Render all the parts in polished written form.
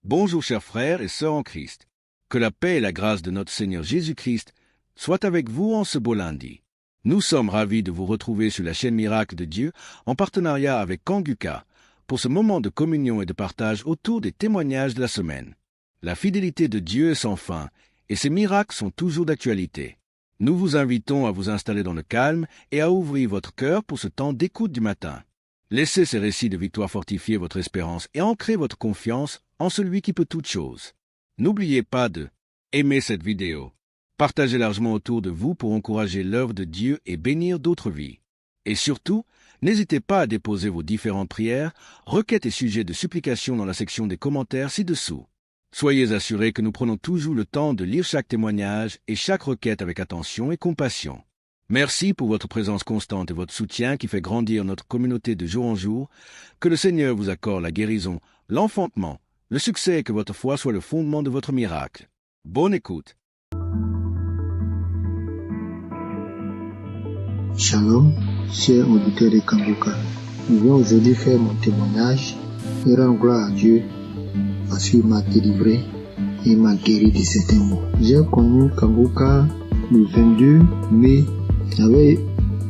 Bonjour chers frères et sœurs en Christ. Que la paix et la grâce de notre Seigneur Jésus-Christ soient avec vous en ce beau lundi. Nous sommes ravis de vous retrouver sur la chaîne Miracle de Dieu en partenariat avec Kanguka pour ce moment de communion et de partage autour des témoignages de la semaine. La fidélité de Dieu est sans fin et ses miracles sont toujours d'actualité. Nous vous invitons à vous installer dans le calme et à ouvrir votre cœur pour ce temps d'écoute du matin. Laissez ces récits de victoire fortifier votre espérance et ancrer votre confiance en celui qui peut toutes choses. N'oubliez pas de aimer cette vidéo, partager largement autour de vous pour encourager l'œuvre de Dieu et bénir d'autres vies. Et surtout, n'hésitez pas à déposer vos différentes prières, requêtes et sujets de supplication dans la section des commentaires ci-dessous. Soyez assurés que nous prenons toujours le temps de lire chaque témoignage et chaque requête avec attention et compassion. Merci pour votre présence constante et votre soutien qui fait grandir notre communauté de jour en jour. Que le Seigneur vous accorde la guérison, l'enfantement, le succès et que votre foi soit le fondement de votre miracle. Bonne écoute. Shalom, chers auditeurs de Kanguka. Je viens aujourd'hui faire mon témoignage et rendre gloire à Dieu parce qu'il m'a délivré et m'a guéri de certains maux. J'ai connu Kanguka le 22 mai. J'avais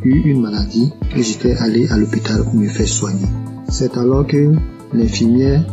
eu une maladie et j'étais allé à l'hôpital pour me faire soigner. C'est alors que l'infirmière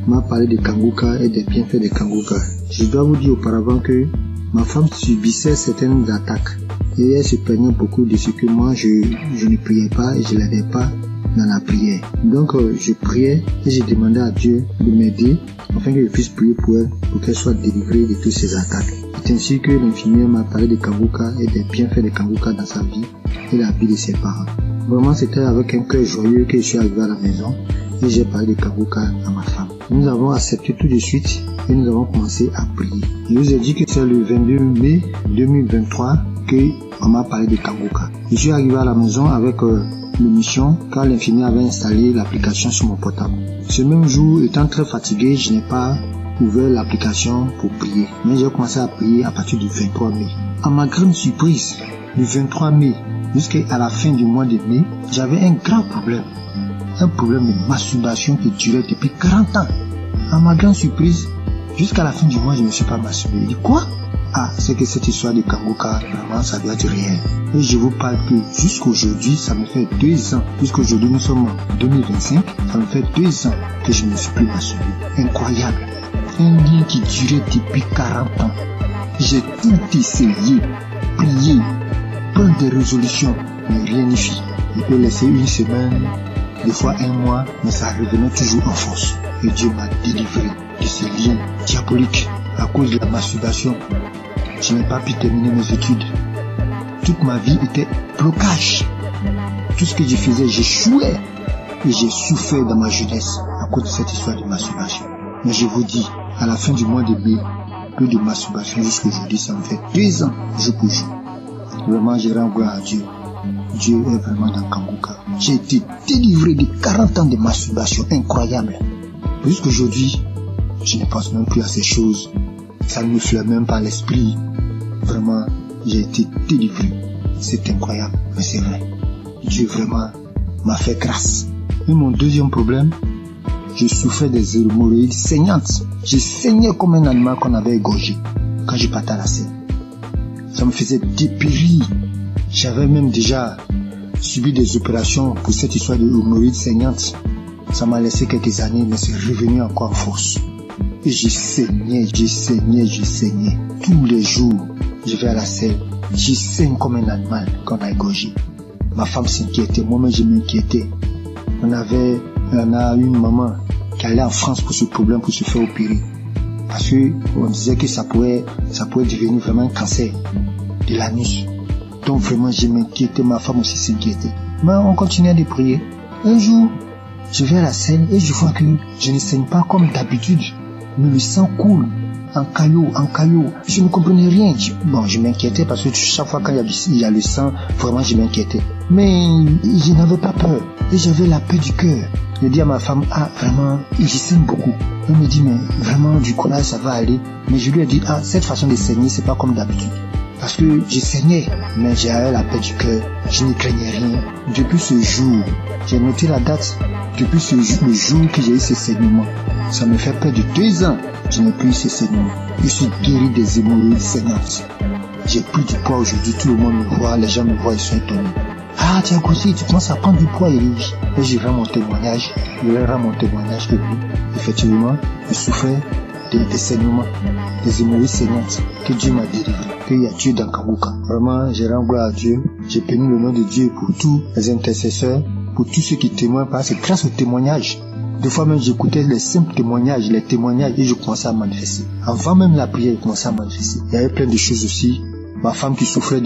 m'a parlé de Kanguka et des bienfaits de Kanguka. Je dois vous dire auparavant que ma femme subissait certaines attaques et elle se plaignait beaucoup de ce que moi je ne priais pas et je ne l'aidais pas dans la prière. Donc je priais et je demandais à Dieu de m'aider afin que je puisse prier pour elle pour qu'elle soit délivrée de toutes ces attaques. C'est ainsi que l'infirmière m'a parlé de Kanguka et des bienfaits de Kanguka dans sa vie et la vie de ses parents. Vraiment c'était avec un cœur joyeux que je suis arrivé à la maison et j'ai parlé de Kanguka à ma femme. Nous avons accepté tout de suite et nous avons commencé à prier. Je vous ai dit que c'est le 22 mai 2023 qu'on m'a parlé de Kanguka. Je suis arrivé à la maison avec l'émission car l'infirmière avait installé l'application sur mon portable. Ce même jour, étant très fatigué, je n'ai pas ouvert l'application pour prier. Mais j'ai commencé à prier à partir du 23 mai. À ma grande surprise, du 23 mai jusqu'à la fin du mois de mai, j'avais un grand problème. Un problème de masturbation qui durait depuis 40 ans. À ma grande surprise, jusqu'à la fin du mois, je ne me suis pas masturbé. Je dis quoi? Ah, c'est que cette histoire de Kanguka, vraiment, ça doit être réel. Et je vous parle que jusqu'aujourd'hui, ça me fait 2 ans. Jusqu'aujourd'hui, nous sommes en 2025. Ça me fait 2 ans que je ne me suis plus masturbé. Incroyable. Un lien qui durait depuis 40 ans. J'ai tout essayé, prié, prendre des résolutions, mais rien n'y fit. Je peux laisser une semaine, des fois un mois, mais ça revenait toujours en force. Et Dieu m'a délivré de ce lien diabolique à cause de la masturbation. Je n'ai pas pu terminer mes études. Toute ma vie était blocage. Tout ce que je faisais, j'échouais. Et j'ai souffert dans ma jeunesse à cause de cette histoire de masturbation. Mais je vous dis, à la fin du mois de mai, que de masturbation jusqu'aujourd'hui, ça me fait 2 ans jour pour jour. Vraiment, je rends gloire à Dieu. Dieu est vraiment dans Kanguka. J'ai été délivré de 40 ans de masturbation incroyable. Jusqu'aujourd'hui, je ne pense même plus à ces choses. Ça ne me flaire même pas l'esprit. Vraiment, j'ai été délivré. C'est incroyable, mais c'est vrai. Dieu vraiment m'a fait grâce. Et mon deuxième problème, je souffrais des hémorroïdes saignantes. Je saignais comme un animal qu'on avait égorgé quand je partais à la scène. Ça me faisait dépérir. J'avais même déjà subi des opérations pour cette histoire de hémorroïdes saignantes. Ça m'a laissé quelques années, mais c'est revenu encore en force. Et je saignais. Tous les jours, je vais à la selle. Je saigne comme un animal qu'on a égorgé. Ma femme s'inquiétait, moi-même je m'inquiétais. On a une maman qui allait en France pour ce problème, pour se faire opérer. Parce qu'on disait que ça pouvait devenir vraiment un cancer de l'anus. Donc vraiment je m'inquiétais, ma femme aussi s'inquiétait. Mais on continuait de prier. Un jour, je vais à la selle et je vois que je ne saigne pas comme d'habitude. Mais le sang coule en caillot. Je ne comprenais rien. Je m'inquiétais parce que chaque fois quand il y a le sang, vraiment je m'inquiétais. Mais je n'avais pas peur. Et j'avais la paix du cœur. Je dis à ma femme, vraiment, je saigne beaucoup. Elle me dit, mais vraiment, du coup là, ça va aller. Mais je lui ai dit, cette façon de saigner, c'est pas comme d'habitude. parce que je saignais, mais j'avais la paix du cœur, je ne craignais rien. Depuis ce jour, j'ai noté la date, depuis le jour que j'ai eu ce saignement, ça me fait près de 2 ans, je n'ai plus ce saignement. Je suis guéri des hémorroïdes saignantes. J'ai pris du poids aujourd'hui, tout le monde me voit, les gens me voient, ils sont étonnés. Ah, tu as grossi, tu commences à prendre du poids, Elie. Et je rends mon témoignage, que oui, effectivement, je souffrais des saignements, des hémorroïdes saignantes, que Dieu m'a délivré, qu'il y a Dieu dans Kanguka. Vraiment, je rends gloire à Dieu, j'ai béni le nom de Dieu pour tous les intercesseurs, pour tous ceux qui témoignent, parce que grâce aux témoignages, des fois même j'écoutais les simples témoignages, et je commençais à manifester. Avant même la prière, je commençais à manifester. Il y avait plein de choses aussi. Ma femme qui souffrait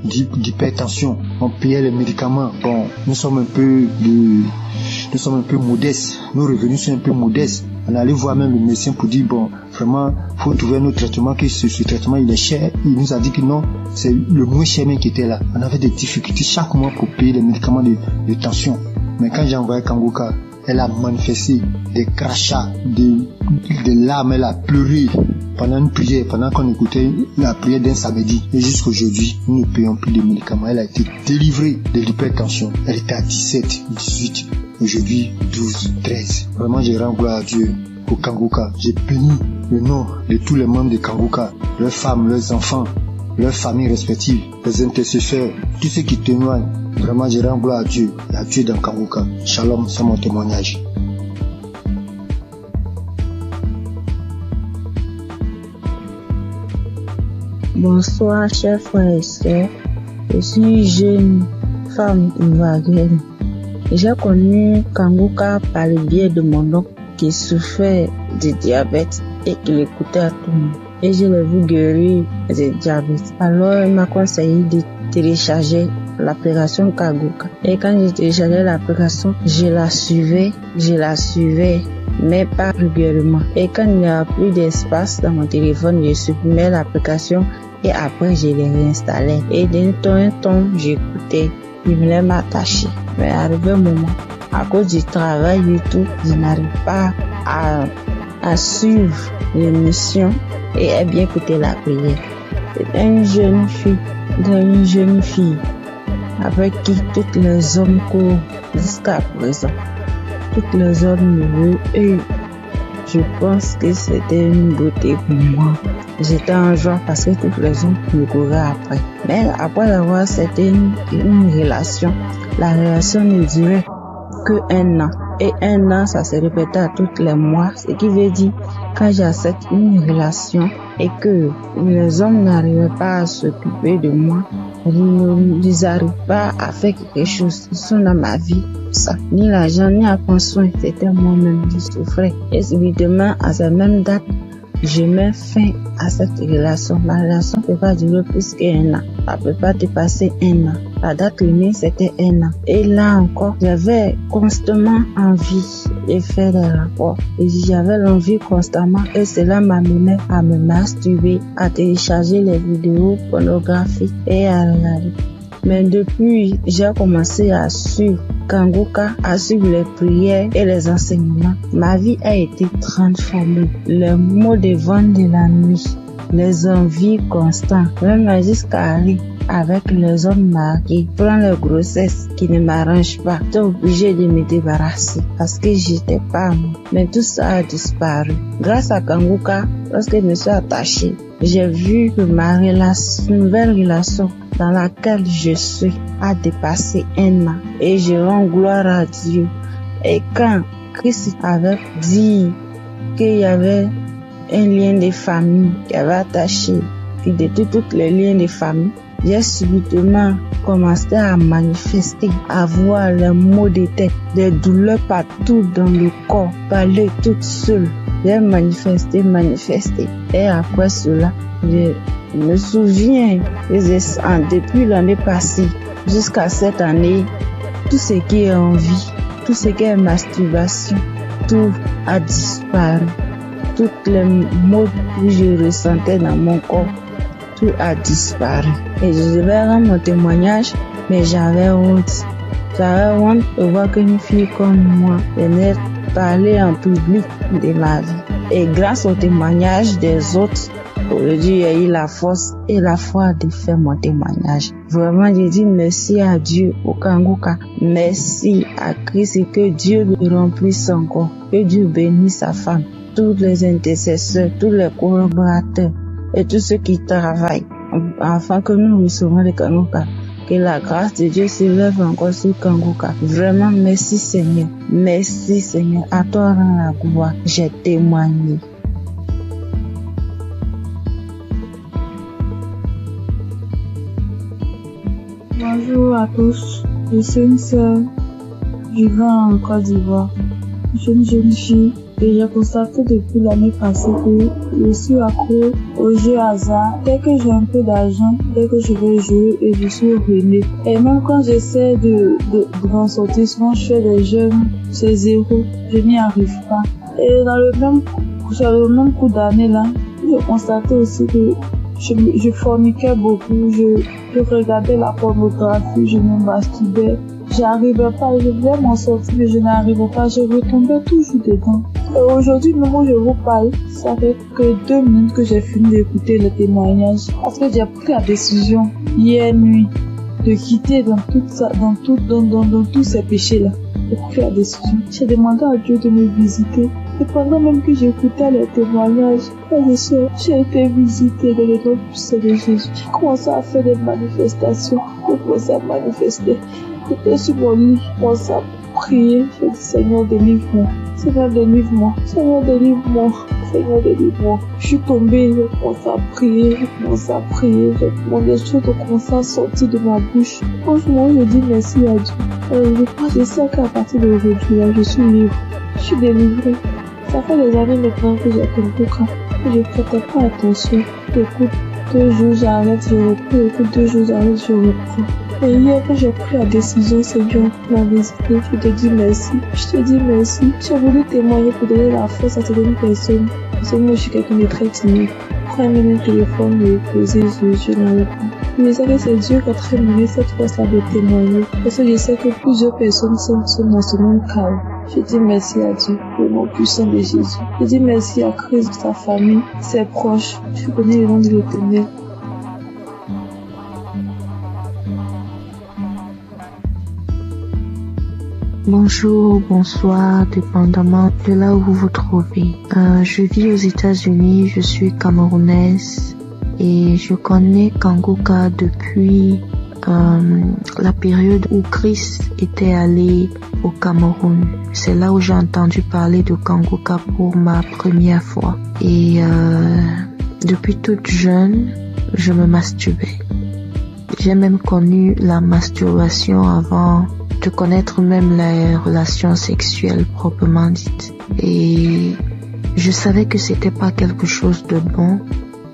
d'hypertension, on payait les médicaments. Bon, nous sommes un peu modestes. Nos revenus sont un peu modestes. On allait voir même le médecin pour dire, bon, vraiment, faut trouver un autre traitement, que ce traitement, il est cher. Il nous a dit que non, c'est le moins cher même qui était là. On avait des difficultés chaque mois pour payer les médicaments de tension. Mais quand j'ai envoyé Kanguka, elle a manifesté des crachats, des larmes, elle a pleuré pendant une prière, pendant qu'on écoutait la prière d'un samedi. Et jusqu'aujourd'hui, nous ne payons plus de médicaments. Elle a été délivrée de l'hypertension. Elle était à 17, 18, aujourd'hui 12, 13. Vraiment, je rends gloire à Dieu pour Kanguka. J'ai béni le nom de tous les membres de Kanguka, leurs femmes, leurs enfants, leurs familles respectives, les intercesseurs, tous ceux qui témoignent. Vraiment, je rends gloire à Dieu dans Kanguka. Shalom, c'est mon témoignage. Bonsoir, chers frères et sœurs. Je suis jeune femme ivoirienne. J'ai connu Kanguka par le biais de mon oncle qui souffrait de diabète et qui l'écoutait à tout le monde. Et je l'ai vu guérir de diabète. Alors, il m'a conseillé de télécharger l'application Kanguka. Et quand j'ai téléchargé l'application, je la suivais, mais pas régulièrement. Et quand il n'y a plus d'espace dans mon téléphone, je supprimais l'application et après je l'ai réinstallée. Et d'un temps en temps, j'écoutais, je voulais m'attacher. Mais arrivé un moment, à cause du travail et tout, je n'arrive pas à suivre l'émission et à bien écouter la prière. C'est une jeune fille avec qui tous les hommes courent jusqu'à présent. Tous les hommes me veulent et je pense que c'était une beauté pour moi. J'étais en joie parce que tous les hommes me couraient après. Mais après avoir c'était une relation, la relation ne durait que 1 an. Et 1 an, ça se répétait à tous les mois, ce qui veut dire quand j'accepte une relation et que les hommes n'arrivaient pas à s'occuper de moi, ils n'arrivent pas à faire quelque chose. Ils sont dans ma vie. Ça, ni l'argent, ni à prendre soin. C'était moi-même qui souffrais. Et subitement, à cette même date, je mets fin à cette relation. Ma relation ne peut pas durer plus qu'1 an. Ça ne peut pas dépasser 1 an. La date limite, c'était 1 an. Et là encore, j'avais constamment envie de faire des rapports. Et j'avais l'envie constamment. Et cela m'amenait à me masturber, à télécharger les vidéos pornographiques et à regarder. Mais depuis, j'ai commencé à suivre Kanguka, à suivre les prières et les enseignements. Ma vie a été transformée. Les maux de vent de la nuit, les envies constantes, même jusqu'à aller avec les hommes mariés, prendre les grossesses qui ne m'arrangent pas. J'étais obligée de me débarrasser parce que j'étais pas moi. Mais tout ça a disparu. Grâce à Kanguka, lorsque je me suis attachée, j'ai vu que ma nouvelle relation dans laquelle je suis a dépassé 1 an. Et je rends gloire à Dieu. Et quand Christ avait dit qu'il y avait un lien de famille qui avait attaché, puis de tous les liens de famille, j'ai subitement commencé à manifester, à voir les maux de tête, des douleurs partout dans le corps, parler toute seule. J'ai manifesté. Et après cela, je me souviens depuis l'année passée jusqu'à cette année, tout ce qui est envie, tout ce qui est masturbation, tout a disparu. Toutes les maux que je ressentais dans mon corps, tout a disparu. Et je vais rendre mon témoignage, mais j'avais honte. J'avais honte de voir qu'une fille comme moi venait parler en public de ma vie. Et grâce au témoignage des autres, Aujourd'hui, j'ai eu la force et la foi de faire mon témoignage. Vraiment, je dis merci à Dieu au Kangoka. Merci à Christ et que Dieu le remplisse encore. Que Dieu bénisse sa femme, tous les intercesseurs, tous les collaborateurs et tous ceux qui travaillent afin que nous recevons le Kangoka. Que la grâce de Dieu s'élève encore sur Kangoka. Vraiment, merci Seigneur. Merci Seigneur. À toi rend la gloire. J'ai témoigné. Bonjour à tous. Je suis une sœur vivant en Côte d'Ivoire. Je suis une jeune fille et j'ai constaté depuis l'année passée que je suis accro aux jeux hasard. Dès que j'ai un peu d'argent, dès que je veux jouer, et je suis ruinée. Et même quand j'essaie de m'en sortir, souvent je fais des jeux, c'est zéro. Je n'y arrive pas. Et sur le même coup d'année là, j'ai constaté aussi que je forniquais beaucoup, je regardais la pornographie, je me masturbais. J'arrivais pas, je voulais m'en sortir, mais je n'arrivais pas, je retombais toujours dedans. Et aujourd'hui, le moment où je vous parle, ça fait que 2 minutes que j'ai fini d'écouter le témoignage. Parce que j'ai pris la décision, hier nuit, de quitter dans tous ces péchés-là. J'ai pris la décision. J'ai demandé à Dieu de me visiter. Et pendant même que j'écoutais les témoignages, j'ai été visitée dans le nom puissant de Jésus. J'ai commencé à faire des manifestations. J'ai commencé à manifester. J'étais sur mon lit, j'ai commencé à prier. J'ai dit, Seigneur, délivre-moi. Seigneur, délivre-moi. Seigneur, délivre-moi. Seigneur, délivre-moi. Je suis tombée, j'ai commencé à prier. Des choses ont commencé à sortir de ma bouche. Franchement, je dis merci à Dieu. Je sais qu'à partir d'aujourd'hui, je suis libre. Je suis délivrée. Ça fait des années maintenant que j'ai Kangoka. Je ne prêtais pas attention. J'écoute 2 jours, j'arrête, je reprends. J'écoute 2 jours, j'arrête, je reprends. Et hier, quand j'ai pris la décision, Seigneur, la visiter, je te dis merci. J'ai voulu témoigner pour donner la force à certaines personnes. Parce que moi, je suis quelqu'un de très timide. Quand même un téléphone me poser, je n'arrive pas. Je sais que c'est Dieu qui a très mené cette force-là de témoigner. Parce que je sais que plusieurs personnes sont dans ce même cas. Je dis merci à Dieu, le nom puissant de Jésus. Je dis merci à Christ, sa famille, ses proches. Je connais le nom de l'Éternel. Bonjour, bonsoir, dépendamment de là où vous vous trouvez. Je vis aux États-Unis, je suis camerounaise et je connais Kangoka depuis la période où Christ était allé au Cameroun. C'est là où j'ai entendu parler de Kangoka pour ma première fois. Et depuis toute jeune, je me masturbais. J'ai même connu la masturbation avant de connaître même les relations sexuelles proprement dites. Et je savais que c'était pas quelque chose de bon,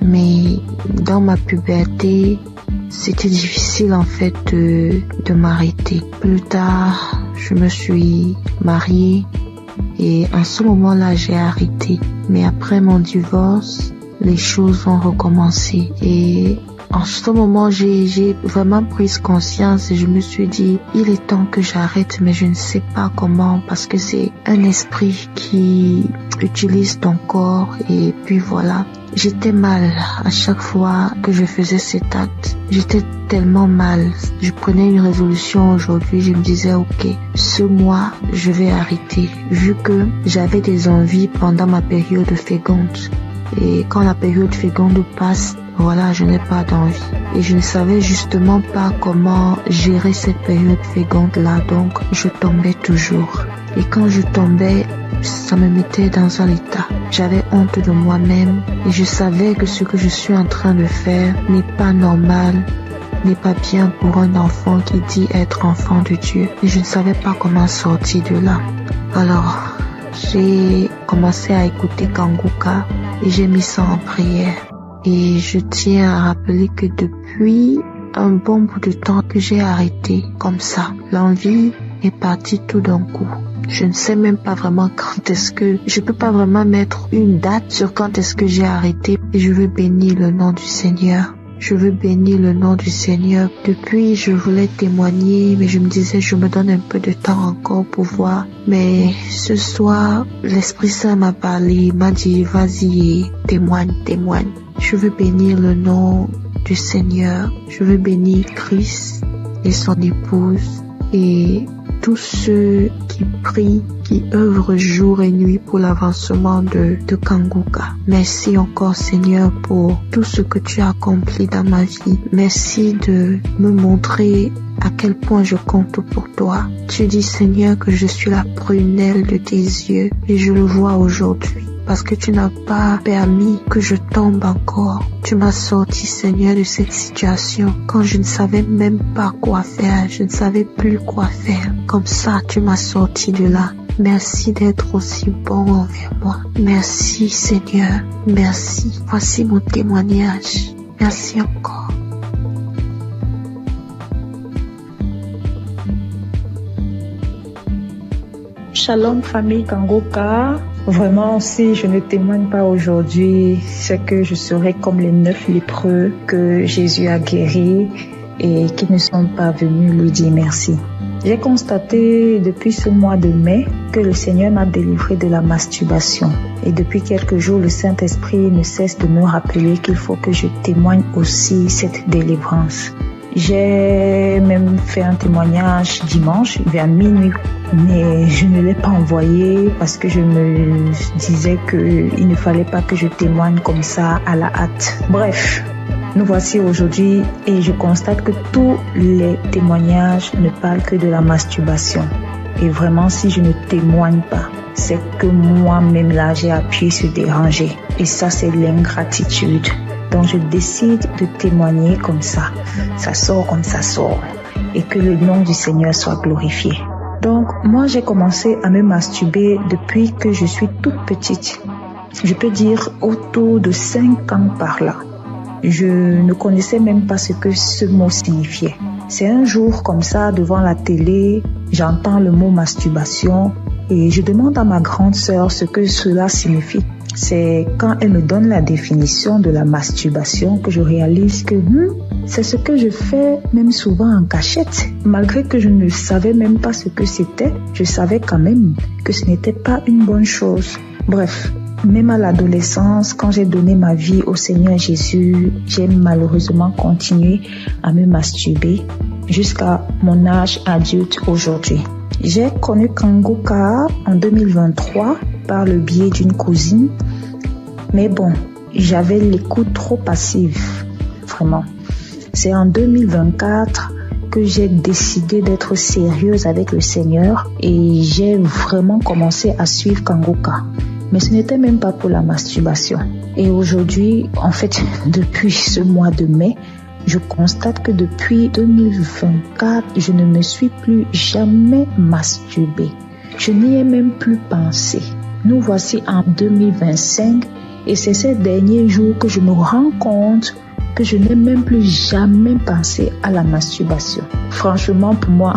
mais dans ma puberté, c'était difficile en fait de m'arrêter. Plus tard, je me suis mariée et en ce moment-là, j'ai arrêté. Mais après mon divorce, les choses ont recommencé et en ce moment, j'ai vraiment pris conscience et je me suis dit, il est temps que j'arrête, mais je ne sais pas comment parce que c'est un esprit qui utilise ton corps et puis voilà. J'étais mal à chaque fois que je faisais cet acte. J'étais tellement mal. Je prenais une résolution aujourd'hui, je me disais, ok, ce mois, je vais arrêter. Vu que j'avais des envies pendant ma période féconde. Et quand la période féconde passe, voilà, je n'ai pas d'envie. Et je ne savais justement pas comment gérer cette période féconde-là, donc je tombais toujours. Et quand je tombais, ça me mettait dans un état. J'avais honte de moi-même et je savais que ce que je suis en train de faire n'est pas normal, n'est pas bien pour un enfant qui dit être enfant de Dieu. Et je ne savais pas comment sortir de là. Alors, j'ai commencé à écouter Kangoka et j'ai mis ça en prière. Et je tiens à rappeler que depuis un bon bout de temps que j'ai arrêté comme ça, l'envie est partie tout d'un coup. Je ne sais même pas vraiment quand est-ce que... Je peux pas vraiment mettre une date sur quand est-ce que j'ai arrêté. Et je veux bénir le nom du Seigneur. Je veux bénir le nom du Seigneur. Depuis, je voulais témoigner, mais je me disais, je me donne un peu de temps encore pour voir. Mais ce soir, l'Esprit Saint m'a parlé, il m'a dit, vas-y et témoigne. Je veux bénir le nom du Seigneur. Je veux bénir Christ et son épouse et tous ceux qui prient, qui œuvrent jour et nuit pour l'avancement de Kanguka. Merci encore Seigneur pour tout ce que tu as accompli dans ma vie. Merci de me montrer à quel point je compte pour toi. Tu dis Seigneur que je suis la prunelle de tes yeux et je le vois aujourd'hui. Parce que tu n'as pas permis que je tombe encore. Tu m'as sorti, Seigneur, de cette situation quand je ne savais même pas quoi faire. Je ne savais plus quoi faire. Comme ça, tu m'as sorti de là. Merci d'être aussi bon envers moi. Merci, Seigneur. Merci. Voici mon témoignage. Merci encore. Shalom, famille Kanguka. Vraiment, si je ne témoigne pas aujourd'hui, c'est que je serai comme les 9 lépreux que Jésus a guéris et qui ne sont pas venus lui dire merci. J'ai constaté depuis ce mois de mai que le Seigneur m'a délivré de la masturbation. Et depuis quelques jours, le Saint-Esprit ne cesse de me rappeler qu'il faut que je témoigne aussi cette délivrance. J'ai même fait un témoignage dimanche vers minuit, mais je ne l'ai pas envoyé parce que je me disais qu'il ne fallait pas que je témoigne comme ça à la hâte. Bref, nous voici aujourd'hui et je constate que tous les témoignages ne parlent que de la masturbation. Et vraiment, si je ne témoigne pas, c'est que moi-même là, j'ai appuyé sur déranger. Et ça, c'est l'ingratitude. Donc je décide de témoigner comme ça. Ça sort comme ça sort. Et que le nom du Seigneur soit glorifié. Donc moi j'ai commencé à me masturber depuis que je suis toute petite. Je peux dire autour de 5 ans par là. Je ne connaissais même pas ce que ce mot signifiait. C'est un jour comme ça devant la télé, j'entends le mot masturbation et je demande à ma grande sœur ce que cela signifie. C'est quand elle me donne la définition de la masturbation que je réalise que c'est ce que je fais même souvent en cachette. Malgré que je ne savais même pas ce que c'était, je savais quand même que ce n'était pas une bonne chose. Bref, même à l'adolescence, quand j'ai donné ma vie au Seigneur Jésus, j'ai malheureusement continué à me masturber jusqu'à mon âge adulte aujourd'hui. J'ai connu Kanguka en 2023 par le biais d'une cousine. Mais bon, j'avais l'écoute trop passive, vraiment. C'est en 2024 que j'ai décidé d'être sérieuse avec le Seigneur et j'ai vraiment commencé à suivre Kanguka. Mais ce n'était même pas pour la masturbation. Et aujourd'hui, en fait, depuis ce mois de mai, je constate que depuis 2024, je ne me suis plus jamais masturbée. Je n'y ai même plus pensé. Nous voici en 2025 et c'est ces derniers jours que je me rends compte que je n'ai même plus jamais pensé à la masturbation. Franchement, pour moi,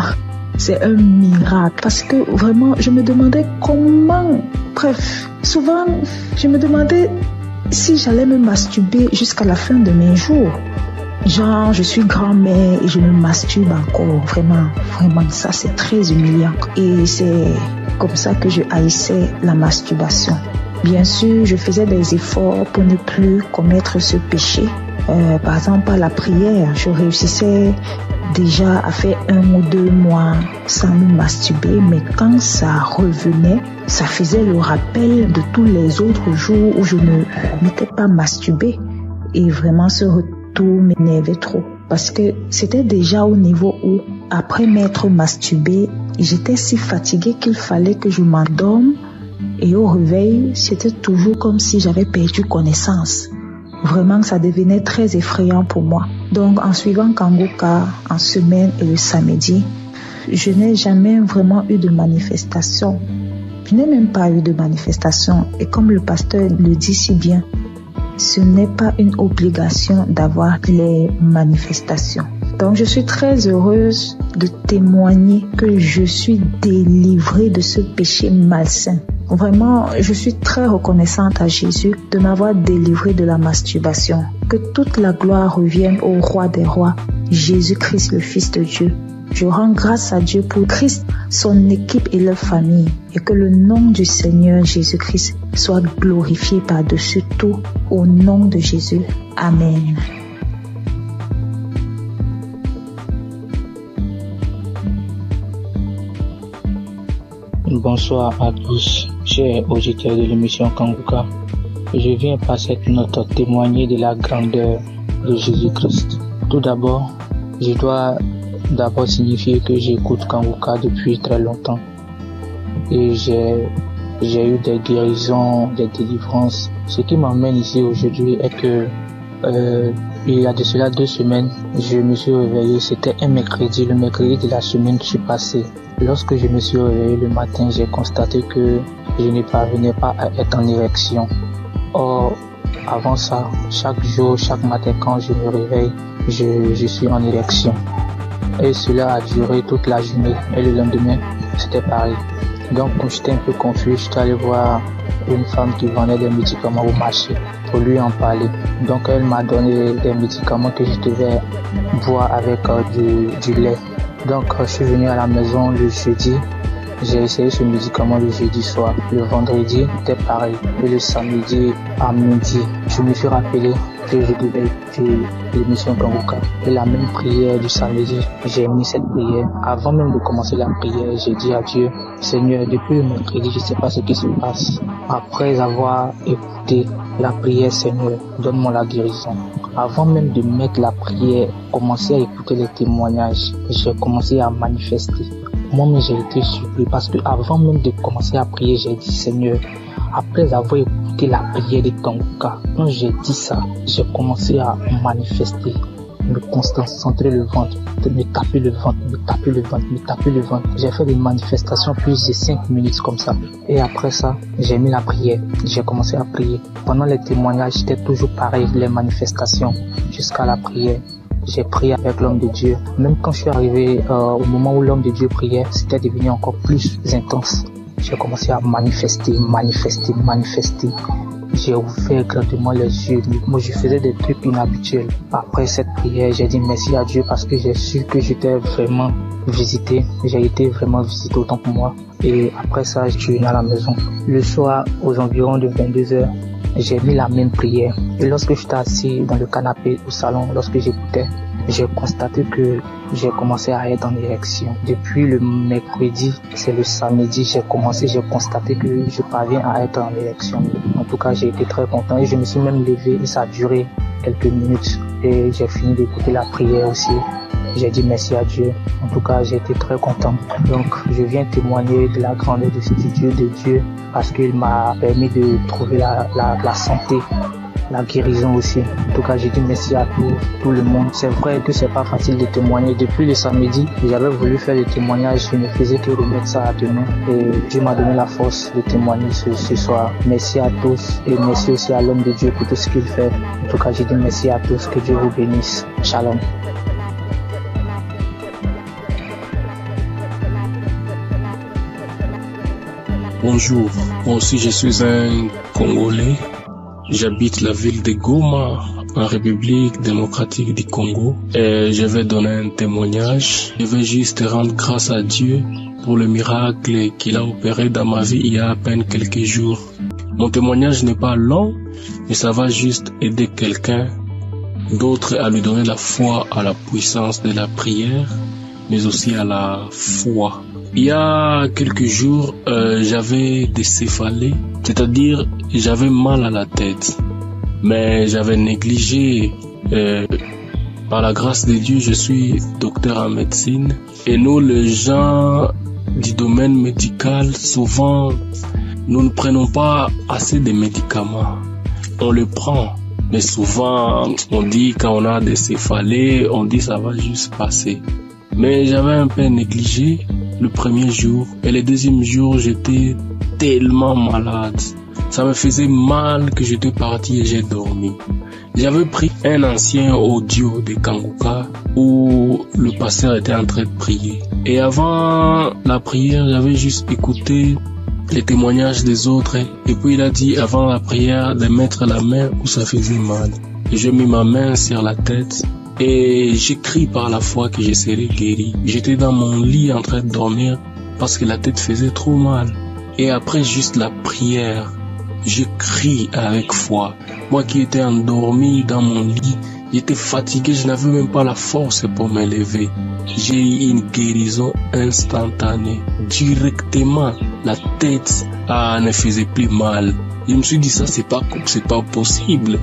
c'est un miracle parce que vraiment, je me demandais comment. Bref, souvent, je me demandais si j'allais me masturber jusqu'à la fin de mes jours. Genre, je suis grand-mère et je me masturbe encore. Vraiment, ça c'est très humiliant. Et c'est comme ça que je haïssais la masturbation. Bien sûr, je faisais des efforts pour ne plus commettre ce péché. Par exemple, à la prière, je réussissais déjà à faire 1 ou 2 mois sans me masturber. Mais quand ça revenait, ça faisait le rappel de tous les autres jours où je ne m'étais pas masturbée. Et vraiment, ce retour m'énervait trop. Parce que c'était déjà au niveau où, après m'être masturbée, j'étais si fatiguée qu'il fallait que je m'endorme. Et au réveil, c'était toujours comme si j'avais perdu connaissance. Vraiment, ça devenait très effrayant pour moi. Donc, en suivant Kanguka en semaine et le samedi, je n'ai jamais vraiment eu de manifestation. Je n'ai même pas eu de manifestation. Et comme le pasteur le dit si bien, ce n'est pas une obligation d'avoir les manifestations. Donc, je suis très heureuse de témoigner que je suis délivrée de ce péché malsain. Vraiment, je suis très reconnaissante à Jésus de m'avoir délivré de la masturbation. Que toute la gloire revienne au roi des rois, Jésus-Christ, le Fils de Dieu. Je rends grâce à Dieu pour Christ, son équipe et leur famille, et que le nom du Seigneur Jésus-Christ soit glorifié par-dessus tout, au nom de Jésus. Amen. Bonsoir à tous, chers auditeurs de l'émission Kanguka. Je viens par cette note témoigner de la grandeur de Jésus-Christ. Tout d'abord, je dois signifier que j'écoute Kanguka depuis très longtemps. Et j'ai eu des guérisons, des délivrances. Ce qui m'emmène ici aujourd'hui est que il y a de cela 2 semaines, je me suis réveillé, c'était un mercredi, le mercredi de la semaine qui passée. Lorsque je me suis réveillé le matin, j'ai constaté que je ne parvenais pas à être en érection. Or, avant ça, chaque jour, chaque matin quand je me réveille, je suis en érection. Et cela a duré toute la journée. Et le lendemain, c'était pareil. Donc, quand j'étais un peu confus, j'étais allé voir une femme qui vendait des médicaments au marché pour lui en parler. Donc, elle m'a donné des médicaments que je devais boire avec du lait. Donc, je suis venu à la maison le jeudi. J'ai essayé ce médicament le jeudi soir. Le vendredi, c'était pareil. Et le samedi à midi, je me suis rappelé que je devais écouter l'émission Kanguka. Et la même prière du samedi, j'ai mis cette prière. Avant même de commencer la prière, j'ai dit à Dieu, Seigneur, depuis le mercredi, je ne sais pas ce qui se passe. Après avoir écouté la prière, Seigneur, donne-moi la guérison. Avant même de mettre la prière, commencer à écouter les témoignages, j'ai commencé à manifester. Moi-même, j'ai été surpris parce que avant même de commencer à prier, j'ai dit, Seigneur, après avoir écouté la prière de Kanguka, quand j'ai dit ça, j'ai commencé à manifester, me concentrer le ventre, me taper le ventre. J'ai fait des manifestations plus de 5 minutes comme ça. Et après ça, j'ai mis la prière. J'ai commencé à prier. Pendant les témoignages, c'était toujours pareil, les manifestations, jusqu'à la prière. J'ai prié avec l'homme de Dieu. Même quand je suis arrivé au moment où l'homme de Dieu priait, c'était devenu encore plus intense. J'ai commencé à manifester. J'ai ouvert grandement les yeux. Moi, je faisais des trucs inhabituels. Après cette prière, j'ai dit merci à Dieu parce que j'ai su que j'étais vraiment visité. J'ai été vraiment visité autant pour moi. Et après ça, je suis venu à la maison. Le soir, aux environs de 22h, j'ai mis la même prière. Et lorsque j'étais assis dans le canapé au salon, lorsque j'écoutais, j'ai constaté que j'ai commencé à être en érection. Depuis le mercredi, c'est le samedi, j'ai constaté que je parviens à être en érection. En tout cas, j'ai été très content et je me suis même levé et ça a duré quelques minutes. Et j'ai fini d'écouter la prière aussi. J'ai dit merci à Dieu. En tout cas, j'ai été très content. Donc, je viens témoigner de la grandeur de Dieu parce qu'il m'a permis de trouver la santé, la guérison aussi. En tout cas, j'ai dit merci à tout le monde. C'est vrai que c'est pas facile de témoigner. Depuis le samedi, j'avais voulu faire le témoignage. Je ne faisais que remettre ça à demain. Et Dieu m'a donné la force de témoigner ce soir. Merci à tous et merci aussi à l'homme de Dieu pour tout ce qu'il fait. En tout cas, j'ai dit merci à tous. Que Dieu vous bénisse. Shalom. Bonjour, moi aussi je suis un Congolais. J'habite la ville de Goma, en République démocratique du Congo. Et je vais donner un témoignage. Je vais juste rendre grâce à Dieu pour le miracle qu'il a opéré dans ma vie il y a à peine quelques jours. Mon témoignage n'est pas long, mais ça va juste aider quelqu'un d'autre à lui donner la foi à la puissance de la prière, mais aussi à la foi. Il y a quelques jours, j'avais des céphalées, c'est-à-dire j'avais mal à la tête, mais j'avais négligé. Par la grâce de Dieu, je suis docteur en médecine et nous, les gens du domaine médical, souvent, nous ne prenons pas assez de médicaments. On le prend, mais souvent, on dit quand on a des céphalées, on dit ça va juste passer. Mais j'avais un peu négligé le premier jour et le deuxième jour, j'étais tellement malade. Ça me faisait mal que j'étais parti et j'ai dormi. J'avais pris un ancien audio de Kanguka où le pasteur était en train de prier. Et avant la prière, j'avais juste écouté les témoignages des autres. Et puis il a dit avant la prière de mettre la main où ça faisait mal. Et je mis ma main sur la tête et j'ai crié par la foi que je serais guéri. J'étais dans mon lit en train de dormir parce que la tête faisait trop mal. Et après juste la prière, je crie avec foi. Moi qui étais endormi dans mon lit, j'étais fatigué, je n'avais même pas la force pour me lever. J'ai eu une guérison instantanée. Directement, la tête ne faisait plus mal. Je me suis dit ça, c'est pas possible.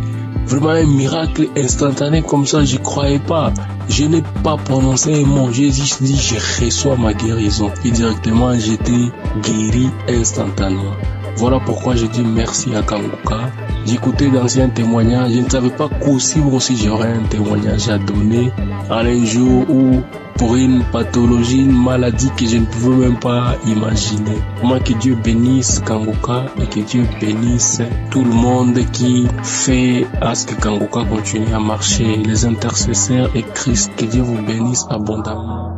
Vraiment un miracle instantané comme ça, je croyais pas. Je n'ai pas prononcé un mot. J'ai juste dit je reçois ma guérison. Et directement, j'étais guéri instantanément. Voilà pourquoi je dis merci à Kanguka. J'écoutais d'anciens témoignages. Je ne savais pas qu'aussi j'aurais un témoignage à donner en un jour où, pour une pathologie, une maladie que je ne pouvais même pas imaginer. Moi, que Dieu bénisse Kanguka et que Dieu bénisse tout le monde qui fait à ce que Kanguka continue à marcher. Les intercesseurs et Christ, que Dieu vous bénisse abondamment.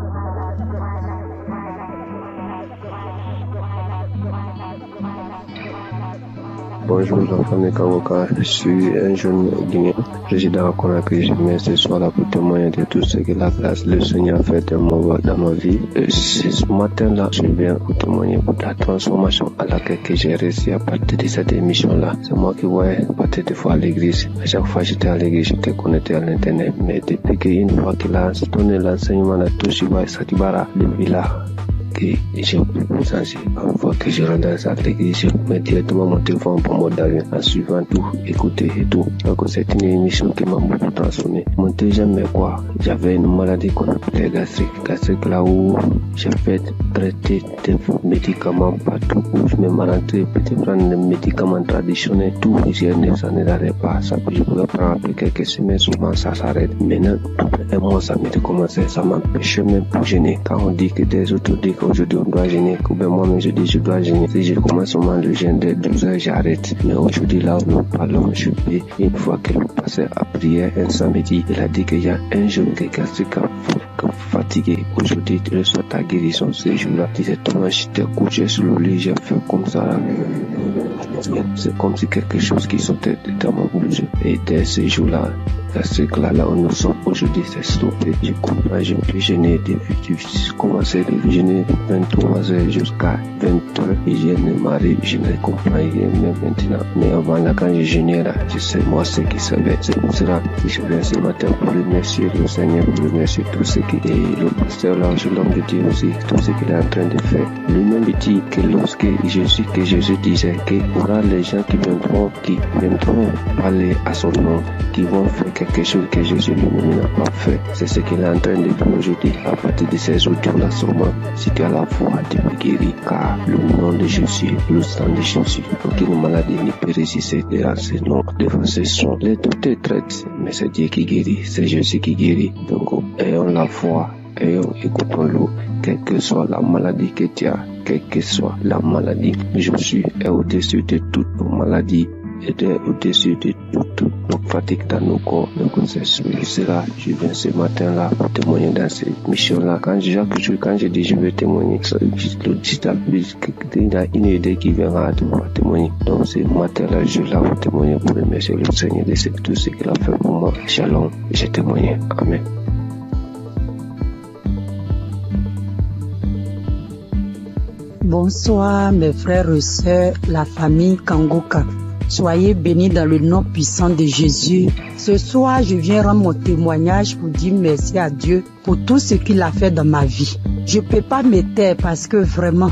Bonjour la famille Kanguka, je suis un jeune Guinéen, résident à Conakry. Je viens ce soir là pour témoigner de tout ce que la grâce le Seigneur a fait dans ma vie. Ce matin-là, je viens pour témoigner pour la transformation à laquelle j'ai réussi à partir de cette émission-là. C'est moi qui voyais partir des fois à l'église. À chaque fois que j'étais à l'église, j'étais connecté à l'internet. Mais depuis qu'une fois qu'il a donné l'enseignement de Toshiba Satibara, depuis là, que j'ai senti une fois que je rentre à l'église, je mets directement mon téléphone pour mon d'avion en suivant tout, écouter et tout. Donc c'est une émission qui m'a beaucoup transformé. Mon deuxième, quoi, j'avais une maladie qu'on appelait gastrique là où j'ai fait traiter des médicaments partout où je me rentré, peut-être prendre des médicaments traditionnels, tout, ça ne n'arrêtait pas. Ça, je pouvais prendre après quelques semaines, souvent ça s'arrête. Maintenant, après un mois, ça m'était commencé, ça m'empêchait même pour gêner. Quand on dit que des autres disent qu'aujourd'hui on doit gêner, que ben moi-même je dis je dois gêner. Si je commence seulement le gêne de 12 heures, j'arrête. Mais aujourd'hui, là où nous parlons, je peux, une fois que nous passons à prière un samedi, il a dit qu'il y a un jour que gastrique fatigué. Aujourd'hui, tu reçois ta guérison ce jour-là. Directement, j'étais couché sur le lit, j'ai fait comme ça. Là. C'est comme si quelque chose qui sortait dans mon bouche. Et dès ce jour-là, gastrique là où nous sommes aujourd'hui, c'est stoppé. Je comprends, je peux gêner depuis que j'ai commencé de gêner 23 heures jusqu'à 20 heures. Et je ne m'arrive, je ne comprends rien même maintenant. Mais avant là, quand je gênais là, je sais moi ce qui savait. C'est pour cela que je viens ce matin pour remercier le Seigneur, pour remercier tout ce qui est le pasteur là, je l'homme de Dieu aussi, tout ce qu'il est en train de faire. Lui-même dit que lorsque Jésus disait qu'il y aura les gens qui viendront parler à son nom, qui vont faire quelque chose que Jésus lui-même n'a pas fait. C'est ce qu'il est en train de faire aujourd'hui. À partir de ces audios-là, sûrement, si tu as la foi, tu peux guérir, car le nom de Jésus, le sang de Jésus, aucune maladie ne peut résister devant ce nom, devant ce son. Les doutes traitent, mais c'est Dieu qui guérit, c'est Jésus qui guérit. Donc, ayons la foi, écoutons-le, quelle que soit la maladie que tu as, quelle que soit la maladie. Jésus est au-dessus de toutes nos maladies, et au-dessus de toute nos fatigues dans nos corps. Donc c'est cela, je viens ce matin-là pour témoigner dans cette mission-là. Quand je dis je vais témoigner, il y a une idée qui viendra à pouvoir témoigner. Donc ce matin-là, je suis là pour témoigner, pour remercier le Seigneur de tout ce qu'il a fait pour moi. Shalom, j'ai témoigné. Amen. Bonsoir mes frères et sœurs, la famille Kanguka. Soyez bénis dans le nom puissant de Jésus. Ce soir, je viens rendre mon témoignage pour dire merci à Dieu pour tout ce qu'il a fait dans ma vie. Je ne peux pas me taire parce que vraiment,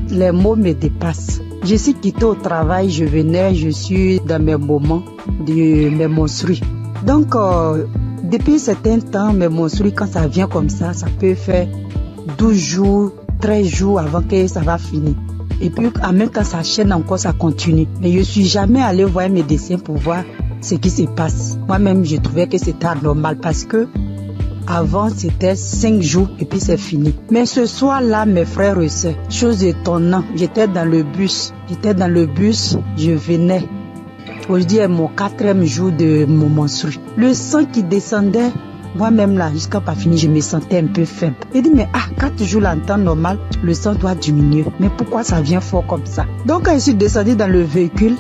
les mots me dépassent. Je suis quitté au travail, je suis dans mes moments de mes menstrues. Donc, depuis un certain temps, mes menstrues, quand ça vient comme ça peut faire 12 jours, 13 jours avant que ça va finir. Et puis, en même temps, ça chaîne encore, ça continue. Mais je ne suis jamais allé voir un médecin pour voir ce qui se passe. Moi-même, je trouvais que c'était anormal parce que avant, c'était 5 jours et puis c'est fini. Mais ce soir-là, mes frères et sœurs, chose étonnante, j'étais dans le bus, je venais. Aujourd'hui est mon 4e jour de mon menstru. Le sang qui descendait Moi-même là, jusqu'à pas fini, je me sentais un peu faible. J'ai dit, mais 4 jours là, en temps normal, le sang doit diminuer. Mais pourquoi ça vient fort comme ça? Donc quand je suis descendue dans le véhicule,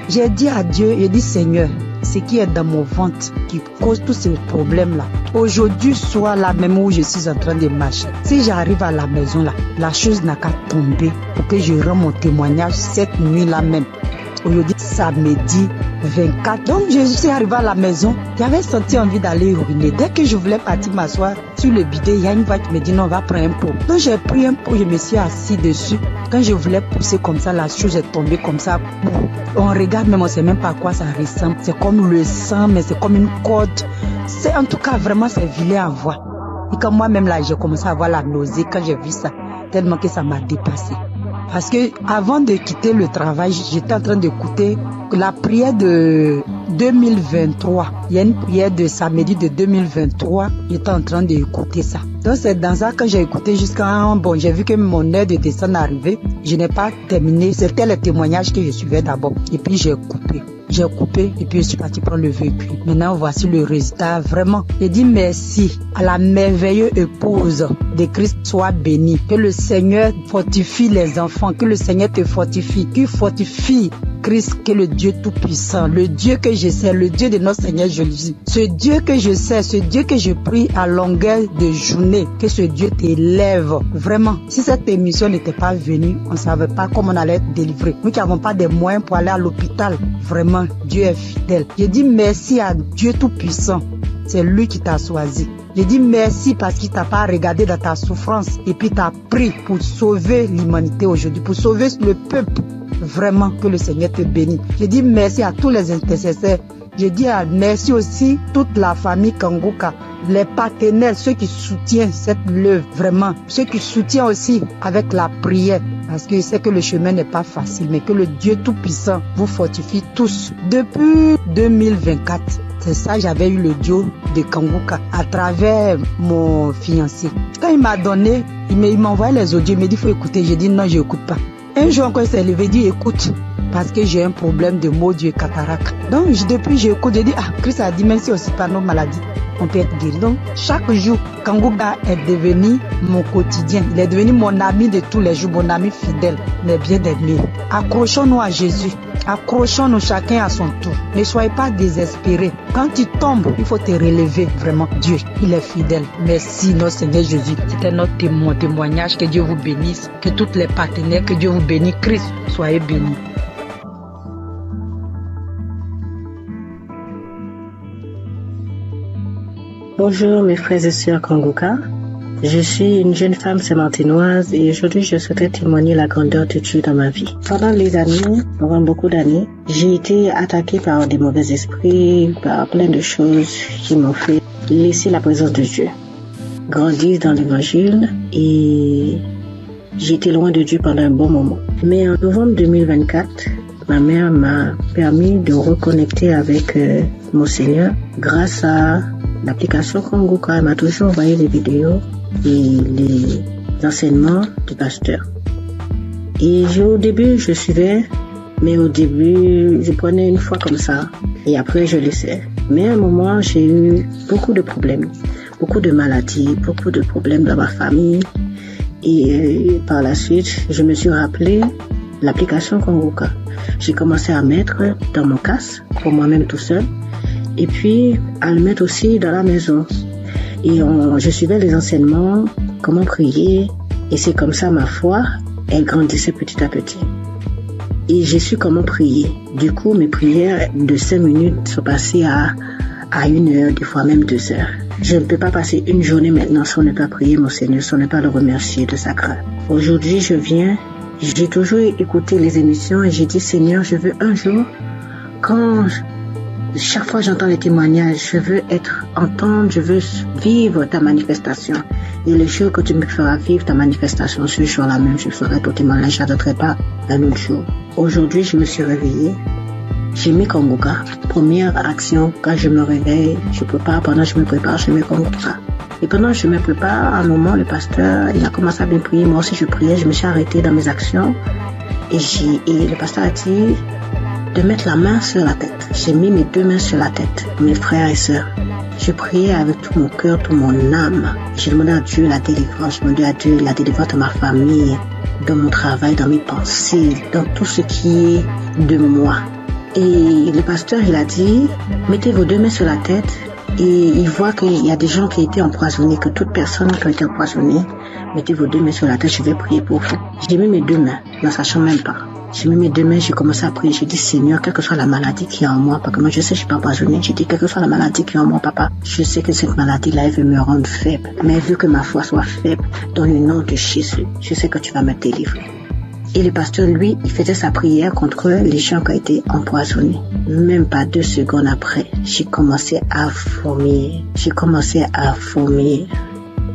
j'ai dit à Dieu, j'ai dit, Seigneur, ce qui est dans mon ventre qui cause tous ces problèmes-là. Aujourd'hui, soit là même où je suis en train de marcher. Si j'arrive à la maison là, la chose n'a qu'à tomber pour que je rende mon témoignage cette nuit-là même. Aujourd'hui, samedi 24. Donc, je suis arrivée à la maison. J'avais senti envie d'aller uriner. Dès que je voulais partir m'asseoir sur le bidet, il y a une voix qui me dit non, on va prendre un pot. Donc, j'ai pris un pot, je me suis assis dessus. Quand je voulais pousser comme ça, la chose est tombée comme ça. On regarde, même on ne sait même pas à quoi ça ressemble. C'est comme le sang, mais c'est comme une corde. C'est en tout cas, vraiment, c'est vilain à voir. Et quand moi-même là, j'ai commencé à avoir la nausée quand j'ai vu ça, tellement que ça m'a dépassé. Parce que avant de quitter le travail, j'étais en train d'écouter la prière de 2023. Il y a une prière de samedi de 2023. J'étais en train d'écouter ça. Donc c'est dans ça que j'ai écouté jusqu'à... j'ai vu que mon heure de descente est arrivée. Je n'ai pas terminé. C'était le témoignage que je suivais d'abord. Et puis j'ai coupé. J'ai coupé et puis je suis parti prendre le véhicule. Maintenant, voici le résultat. Vraiment, je dis merci à la merveilleuse épouse de Christ soit bénie. Que le Seigneur fortifie les enfants. Que le Seigneur te fortifie. Qu'il fortifie Christ, que le Dieu Tout-Puissant, le Dieu que je sais, le Dieu de notre Seigneur Jésus. Ce Dieu que je sais, ce Dieu que je prie à longueur de journée, que ce Dieu t'élève. Vraiment, si cette émission n'était pas venue, on ne savait pas comment on allait être délivré. Nous qui n'avons pas de moyens pour aller à l'hôpital. Vraiment, Dieu est fidèle. Je dis merci à Dieu Tout-Puissant. C'est lui qui t'a choisi. Je dis merci parce qu'il t'a pas regardé dans ta souffrance et puis t'a pris pour sauver l'humanité aujourd'hui, pour sauver le peuple. Vraiment, que le Seigneur te bénisse. Je dis merci à tous les intercesseurs. Je dis merci aussi toute la famille Kangoka, les partenaires, ceux qui soutiennent cette œuvre, vraiment. Ceux qui soutiennent aussi avec la prière. Parce que je sais que le chemin n'est pas facile, mais que le Dieu Tout-Puissant vous fortifie tous. Depuis 2024, c'est ça, j'avais eu le duo de Kangoka à travers mon fiancé. Quand il m'a donné, il m'a envoyé les audios, il m'a dit il faut écouter. J'ai dit non, je n'écoute pas. Un jour encore, il s'est levé, il dit écoute, parce que j'ai un problème de maux d'yeux cataracte. Donc depuis, j'écoute, j'ai dit Christ a dit même si aussi par nos maladies, on peut être guéri. Donc chaque jour, Kangoka est devenu mon quotidien. Il est devenu mon ami de tous les jours, mon ami fidèle, mais bien aimé. Accrochons-nous à Jésus. Accrochons-nous chacun à son tour. Ne soyez pas désespérés. Quand tu tombes, il faut te relever. Vraiment, Dieu, il est fidèle. Merci, notre Seigneur Jésus. C'était notre témoignage. Que Dieu vous bénisse. Que tous les partenaires, que Dieu vous bénisse. Christ, soyez bénis. Bonjour mes frères et sœurs Kangoka. Je suis une jeune femme sémantinoise et aujourd'hui je souhaiterais témoigner la grandeur de Dieu dans ma vie. Pendant beaucoup d'années, j'ai été attaquée par des mauvais esprits, par plein de choses qui m'ont fait laisser la présence de Dieu. Grandir dans l'évangile et j'ai été loin de Dieu pendant un bon moment. Mais en novembre 2024, ma mère m'a permis de reconnecter avec mon Seigneur grâce à l'application Kangoka. Elle m'a toujours envoyé des vidéos et les enseignements du pasteur. Et au début, je suivais, mais au début, je prenais une fois comme ça et après, je laissais. Mais à un moment, j'ai eu beaucoup de problèmes, beaucoup de maladies, beaucoup de problèmes dans ma famille. Et par la suite, je me suis rappelé l'application Kangoka. J'ai commencé à mettre dans mon casque, pour moi-même tout seul, et puis à le mettre aussi dans la maison. Et je suivais les enseignements, comment prier, et c'est comme ça ma foi, elle grandissait petit à petit. Et j'ai su comment prier. Du coup, mes prières de 5 minutes sont passées à 1 heure, des fois même 2 heures. Je ne peux pas passer une journée maintenant sans ne pas prier mon Seigneur, sans ne pas le remercier de sa grâce. Aujourd'hui, j'ai toujours écouté les émissions et j'ai dit Seigneur, je veux un jour, chaque fois j'entends les témoignages, je veux entendre, je veux vivre ta manifestation. Et le jour que tu me feras vivre ta manifestation, ce jour-là même, je ferai ton témoignage, je n'attendrai pas un autre jour. Aujourd'hui, je me suis réveillée. J'ai mis Kangoka. Première action, quand je me réveille, je prépare, pendant que je me prépare, je mets Kangoka. Et pendant que je me prépare, à un moment, le pasteur, il a commencé à bien prier. Moi aussi, je priais, je me suis arrêtée dans mes actions. Et le pasteur a dit de mettre la main sur la tête. J'ai mis mes 2 mains sur la tête, mes frères et sœurs. Je priais avec tout mon cœur, toute mon âme. Je demandais à Dieu la délivrance. Je demandais à Dieu la délivrance de ma famille, dans mon travail, dans mes pensées, dans tout ce qui est de moi. Et le pasteur, il a dit, mettez vos 2 mains sur la tête. Et il voit qu'il y a des gens qui ont été empoisonnés, que toute personne qui a été empoisonnée, mettez vos 2 mains sur la tête, je vais prier pour vous. J'ai mis mes 2 mains, ne sachant même pas. J'ai mis mes 2 mains, j'ai commencé à prier. J'ai dit, Seigneur, quelle que soit la maladie qui est en moi, parce que moi je sais que je suis pas empoisonnée. J'ai dit, quelle que soit la maladie qui est en moi, papa, je sais que cette maladie-là, elle veut me rendre faible. Mais vu que ma foi soit faible, dans le nom de Jésus, je sais que tu vas me délivrer. Et le pasteur, lui, il faisait sa prière contre les gens qui ont été empoisonnés. Même pas 2 secondes après, j'ai commencé à vomir.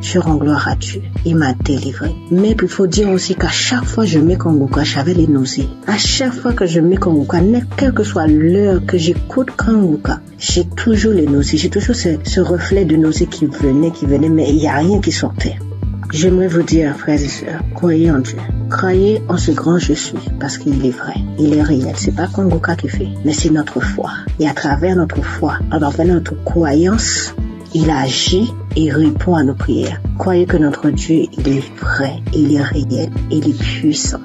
Je rends gloire à Dieu. Il m'a délivré. Mais il faut dire aussi qu'à chaque fois que je mets Kanguka, j'avais les nausées. À chaque fois que je mets Kanguka, quelle que soit l'heure que j'écoute Kanguka, j'ai toujours les nausées. J'ai toujours ce reflet de nausées qui venait, mais il n'y a rien qui sortait. J'aimerais vous dire, frères et sœurs, croyez en Dieu. Croyez en ce grand je suis, parce qu'il est vrai, il est réel. C'est pas Kanguka qui fait, mais c'est notre foi. Et à travers notre foi, à travers notre croyance, il agit et répond à nos prières. Croyez que notre Dieu, il est vrai, il est réel, il est puissant.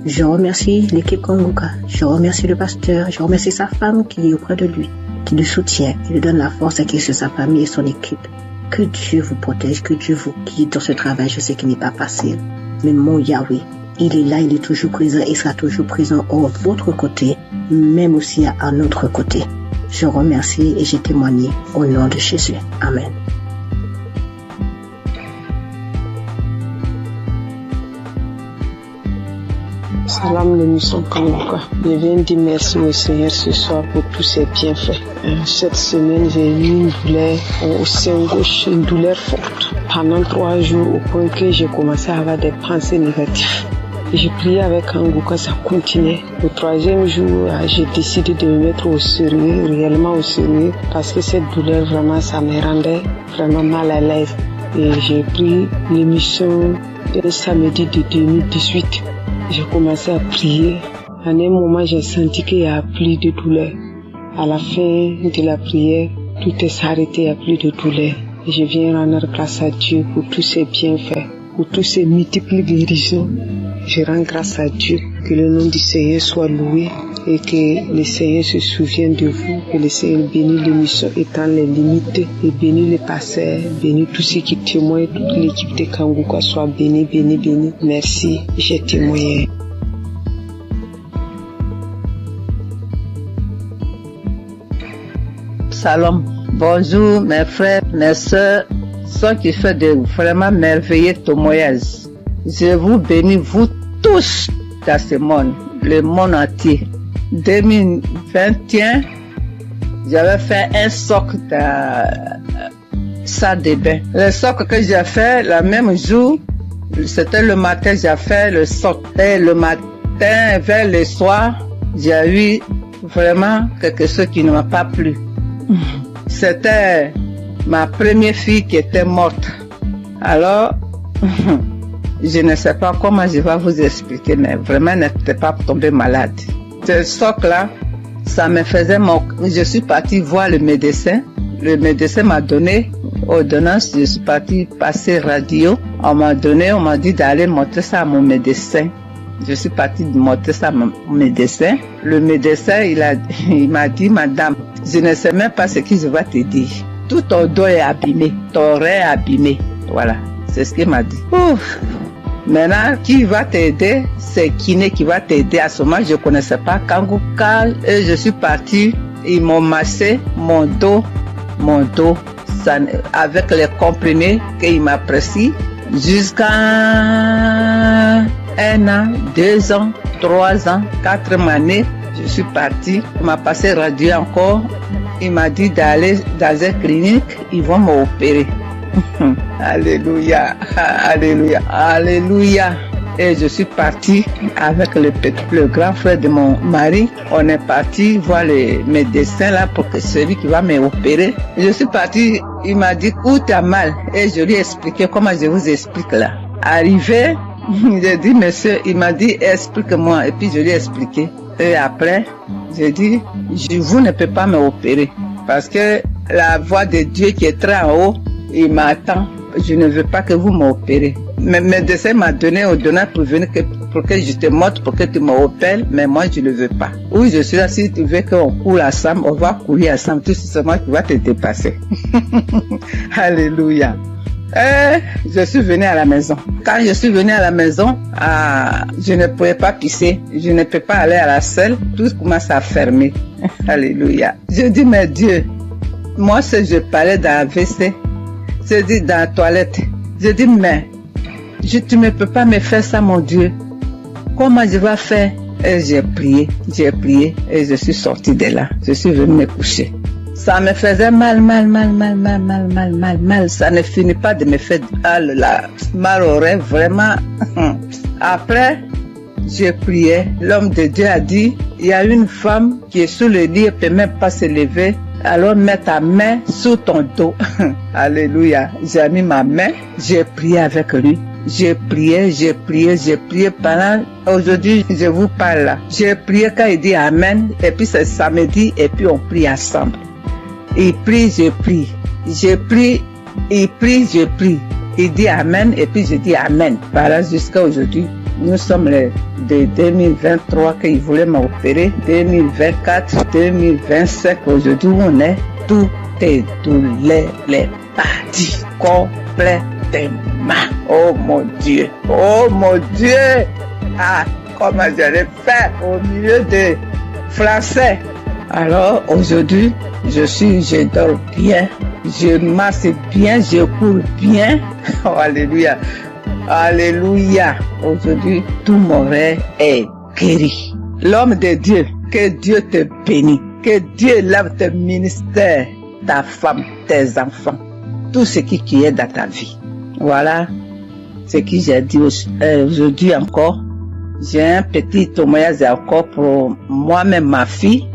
Je remercie l'équipe Kanguka, je remercie le pasteur, je remercie sa femme qui est auprès de lui, qui le soutient, qui lui donne la force à qui c'est sa famille et son équipe. Que Dieu vous protège, que Dieu vous guide dans ce travail. Je sais qu'il n'est pas facile. Mais mon Yahweh, il est là, il est toujours présent et sera toujours présent à votre côté, même aussi à notre côté. Je remercie et j'ai témoigné au nom de Jésus. Amen. Salam l'émission Kanguka. Je viens dire merci au Seigneur ce soir pour tous ses bienfaits. Cette semaine, j'ai eu une douleur au sein gauche, une douleur forte. Pendant 3 jours, au point que j'ai commencé à avoir des pensées négatives. J'ai prié avec Kanguka, ça continuait. Au 3e jour, j'ai décidé de me mettre au sérieux, réellement au sérieux, parce que cette douleur, vraiment, ça me rendait vraiment mal à l'aise. Et j'ai pris l'émission le samedi de 2018. J'ai commencé à prier. À un moment, j'ai senti qu'il n'y a plus de douleur. À la fin de la prière, tout est arrêté, il n'y a plus de douleur. Et je viens rendre grâce à Dieu pour tous ses bienfaits, pour tous ses multiples guérisons. Je rends grâce à Dieu, que le nom du Seigneur soit loué et que le Seigneur se souvienne de vous, que le Seigneur bénisse l'émission étant les limites et bénisse les pasteurs, bénisse tous ceux qui témoignent, toute l'équipe de Kanguka soit bénie, bénie, bénie. Merci, j'ai témoigné. Salam, bonjour mes frères, mes soeurs, ceux qui font de vraiment merveilleux témoignages. Je vous bénis, vous tous, dans ce monde, le monde entier. 2021, j'avais fait un socle dans salle de bain. Le socle que j'ai fait, le même jour, c'était le matin, j'ai fait le socle. Et le matin, vers le soir, j'ai eu vraiment quelque chose qui ne m'a pas plu. C'était ma première fille qui était morte. Alors, je ne sais pas comment je vais vous expliquer, mais vraiment, elle n'était pas tombée malade. Ce socle-là, ça me faisait je suis partie voir le médecin. Le médecin m'a donné ordonnance. Je suis partie passer radio. On m'a dit d'aller montrer ça à mon médecin. Je suis partie montrer ça à mon médecin. Le médecin, il m'a dit, madame, je ne sais même pas ce que je vais te dire. Tout ton dos est abîmé, ton rein est abîmé. Voilà, c'est ce qu'il m'a dit. Ouf. Maintenant, qui va t'aider? C'est Kiné qui va t'aider. À ce moment, je ne connaissais pas Kanguka. Et je suis partie. Ils m'ont massé mon dos, ça, avec les comprimés qu'il m'a prescrit jusqu'à 1 an, 2 ans, 3 ans, 4 années. Je suis partie. Il m'a passé radio encore. Il m'a dit d'aller dans une clinique. Ils vont m'opérer. Alléluia, alléluia, alléluia. Et je suis partie avec le grand frère de mon mari. On est parti voir le médecin là pour que celui qui va m'opérer. Je suis partie, il m'a dit où t'as mal. Et je lui ai expliqué comment je vous explique là. Arrivé, j'ai dit monsieur, il m'a dit explique-moi. Et puis je lui ai expliqué. Et après, j'ai dit vous ne pouvez pas m'opérer. Parce que la voix de Dieu qui est très en haut, il m'attend. Je ne veux pas que vous m'opérez. Mais le médecin m'a donné ordonnance pour venir pour que je te montre, pour que tu m'opères, mais moi je ne veux pas. Oui, je suis là, si tu veux qu'on court ensemble, on va courir ensemble, tout simplement tu vas te dépasser. Alléluia. Je suis venue à la maison. Quand je suis venue à la maison, je ne pouvais pas pisser, je ne peux pas aller à la selle, tout commence à fermer. Alléluia. Je dis, mais Dieu, moi si je parlais dans la WC, je dis dans la toilette, je dis, mais tu ne peux pas me faire ça, mon Dieu. Comment je vais faire? Et j'ai prié et je suis sortie de là. Je suis venue me coucher. Ça me faisait mal. Ça ne finit pas de me faire mal au rêve, vraiment. Après, j'ai prié. L'homme de Dieu a dit, il y a une femme qui est sous le lit, elle ne peut même pas se lever. Alors mets ta main sous ton dos. Alléluia. J'ai mis ma main, j'ai prié avec lui. J'ai prié pendant, aujourd'hui je vous parle là. J'ai prié quand il dit Amen, et puis c'est samedi, et puis on prie ensemble. Il prie, je prie. Il prie, je prie. Il dit Amen, et puis je dis Amen. Voilà, jusqu'à aujourd'hui. Nous sommes de 2023 qu'il voulait m'opérer. 2024, 2025, aujourd'hui on est, tout est douleur, les parties complètement. Oh mon Dieu, comment j'allais faire au milieu des Français. Alors aujourd'hui, je dors bien, je marche bien, je cours bien. Oh, alléluia, alléluia. Aujourd'hui, tout mon rêve est guéri. L'homme de Dieu, que Dieu te bénisse, que Dieu lave tes ministères, ta femme, tes enfants, tout ce qui est dans ta vie. Voilà ce que j'ai dit aujourd'hui encore. J'ai un petit témoignage encore pour moi-même, ma fille.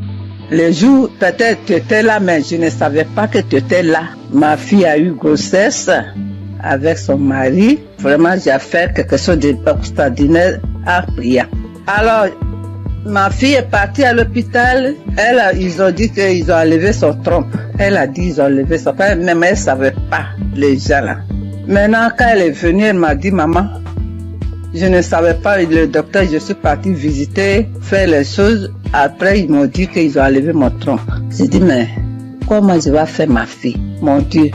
Le jour, peut-être tu étais là, mais je ne savais pas que tu étais là. Ma fille a eu grossesse avec son mari. Vraiment, j'ai fait quelque chose d'extraordinaire en priant. Alors, ma fille est partie à l'hôpital. Ils ont dit qu'ils ont enlevé son trompe. Elle a dit qu'ils ont enlevé son trompe, mais elle ne savait pas, les gens là. Maintenant, quand elle est venue, elle m'a dit, maman, je ne savais pas, le docteur, je suis partie visiter, faire les choses. Après, ils m'ont dit qu'ils ont enlevé mon trompe. J'ai dit, mais comment je vais faire ma fille? Mon Dieu,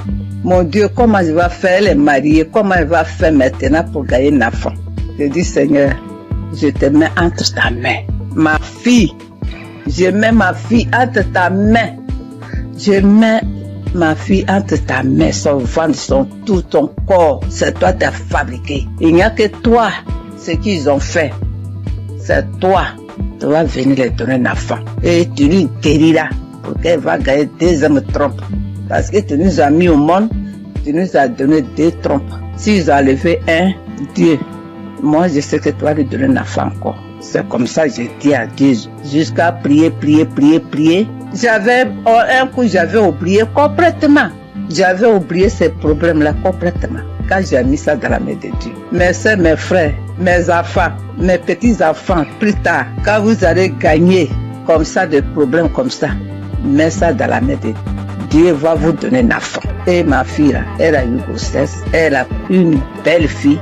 comment je vais faire? Elle est mariée, comment elle va faire maintenant pour gagner un enfant? J'ai dit, Seigneur, je te mets entre ta main. Ma fille, je mets ma fille entre ta main. Je mets ma fille entre ta main, son ventre, tout ton corps, c'est toi qui as fabriqué. Il n'y a que toi, ce qu'ils ont fait. C'est toi, tu vas venir les donner un enfant. Et tu lui guériras pour qu'elle va gagner 2 hommes trompes. Parce que tu nous as mis au monde, tu nous as donné 2 trompes. S'ils ont enlevé un, Dieu, moi je sais que tu vas lui donner un enfant encore. C'est comme ça que j'ai dit à Dieu, jusqu'à prier. Un coup, j'avais oublié complètement. J'avais oublié ces problèmes-là complètement. Quand j'ai mis ça dans la main de Dieu. Mes soeurs, mes frères, mes enfants, mes petits-enfants, plus tard, quand vous allez gagner comme ça, des problèmes comme ça, mets ça dans la main de Dieu. Dieu va vous donner un enfant. Et ma fille, là, elle a eu grossesse. Elle a une belle fille,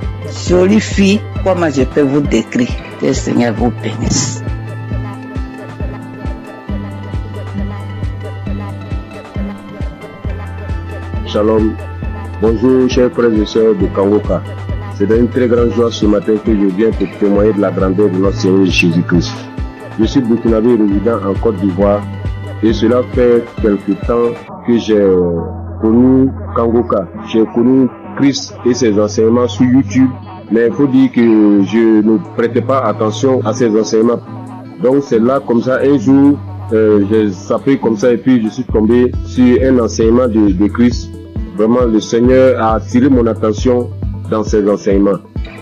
jolie fille. Comment je peux vous décrire? Que le Seigneur vous bénisse. Shalom. Bonjour, chers frères et sœurs de Kangoka. C'est une très grande joie ce matin que je viens te témoigner de la grandeur de notre Seigneur Jésus-Christ. Je suis burkinabé résident en Côte d'Ivoire et cela fait quelque temps que j'ai connu Kangoka. J'ai connu Christ et ses enseignements sur YouTube, mais il faut dire que je ne prêtais pas attention à ses enseignements. Donc c'est là comme ça, un jour, j'ai sapé comme ça et puis je suis tombé sur un enseignement de Christ. Vraiment, le Seigneur a attiré mon attention dans ses enseignements.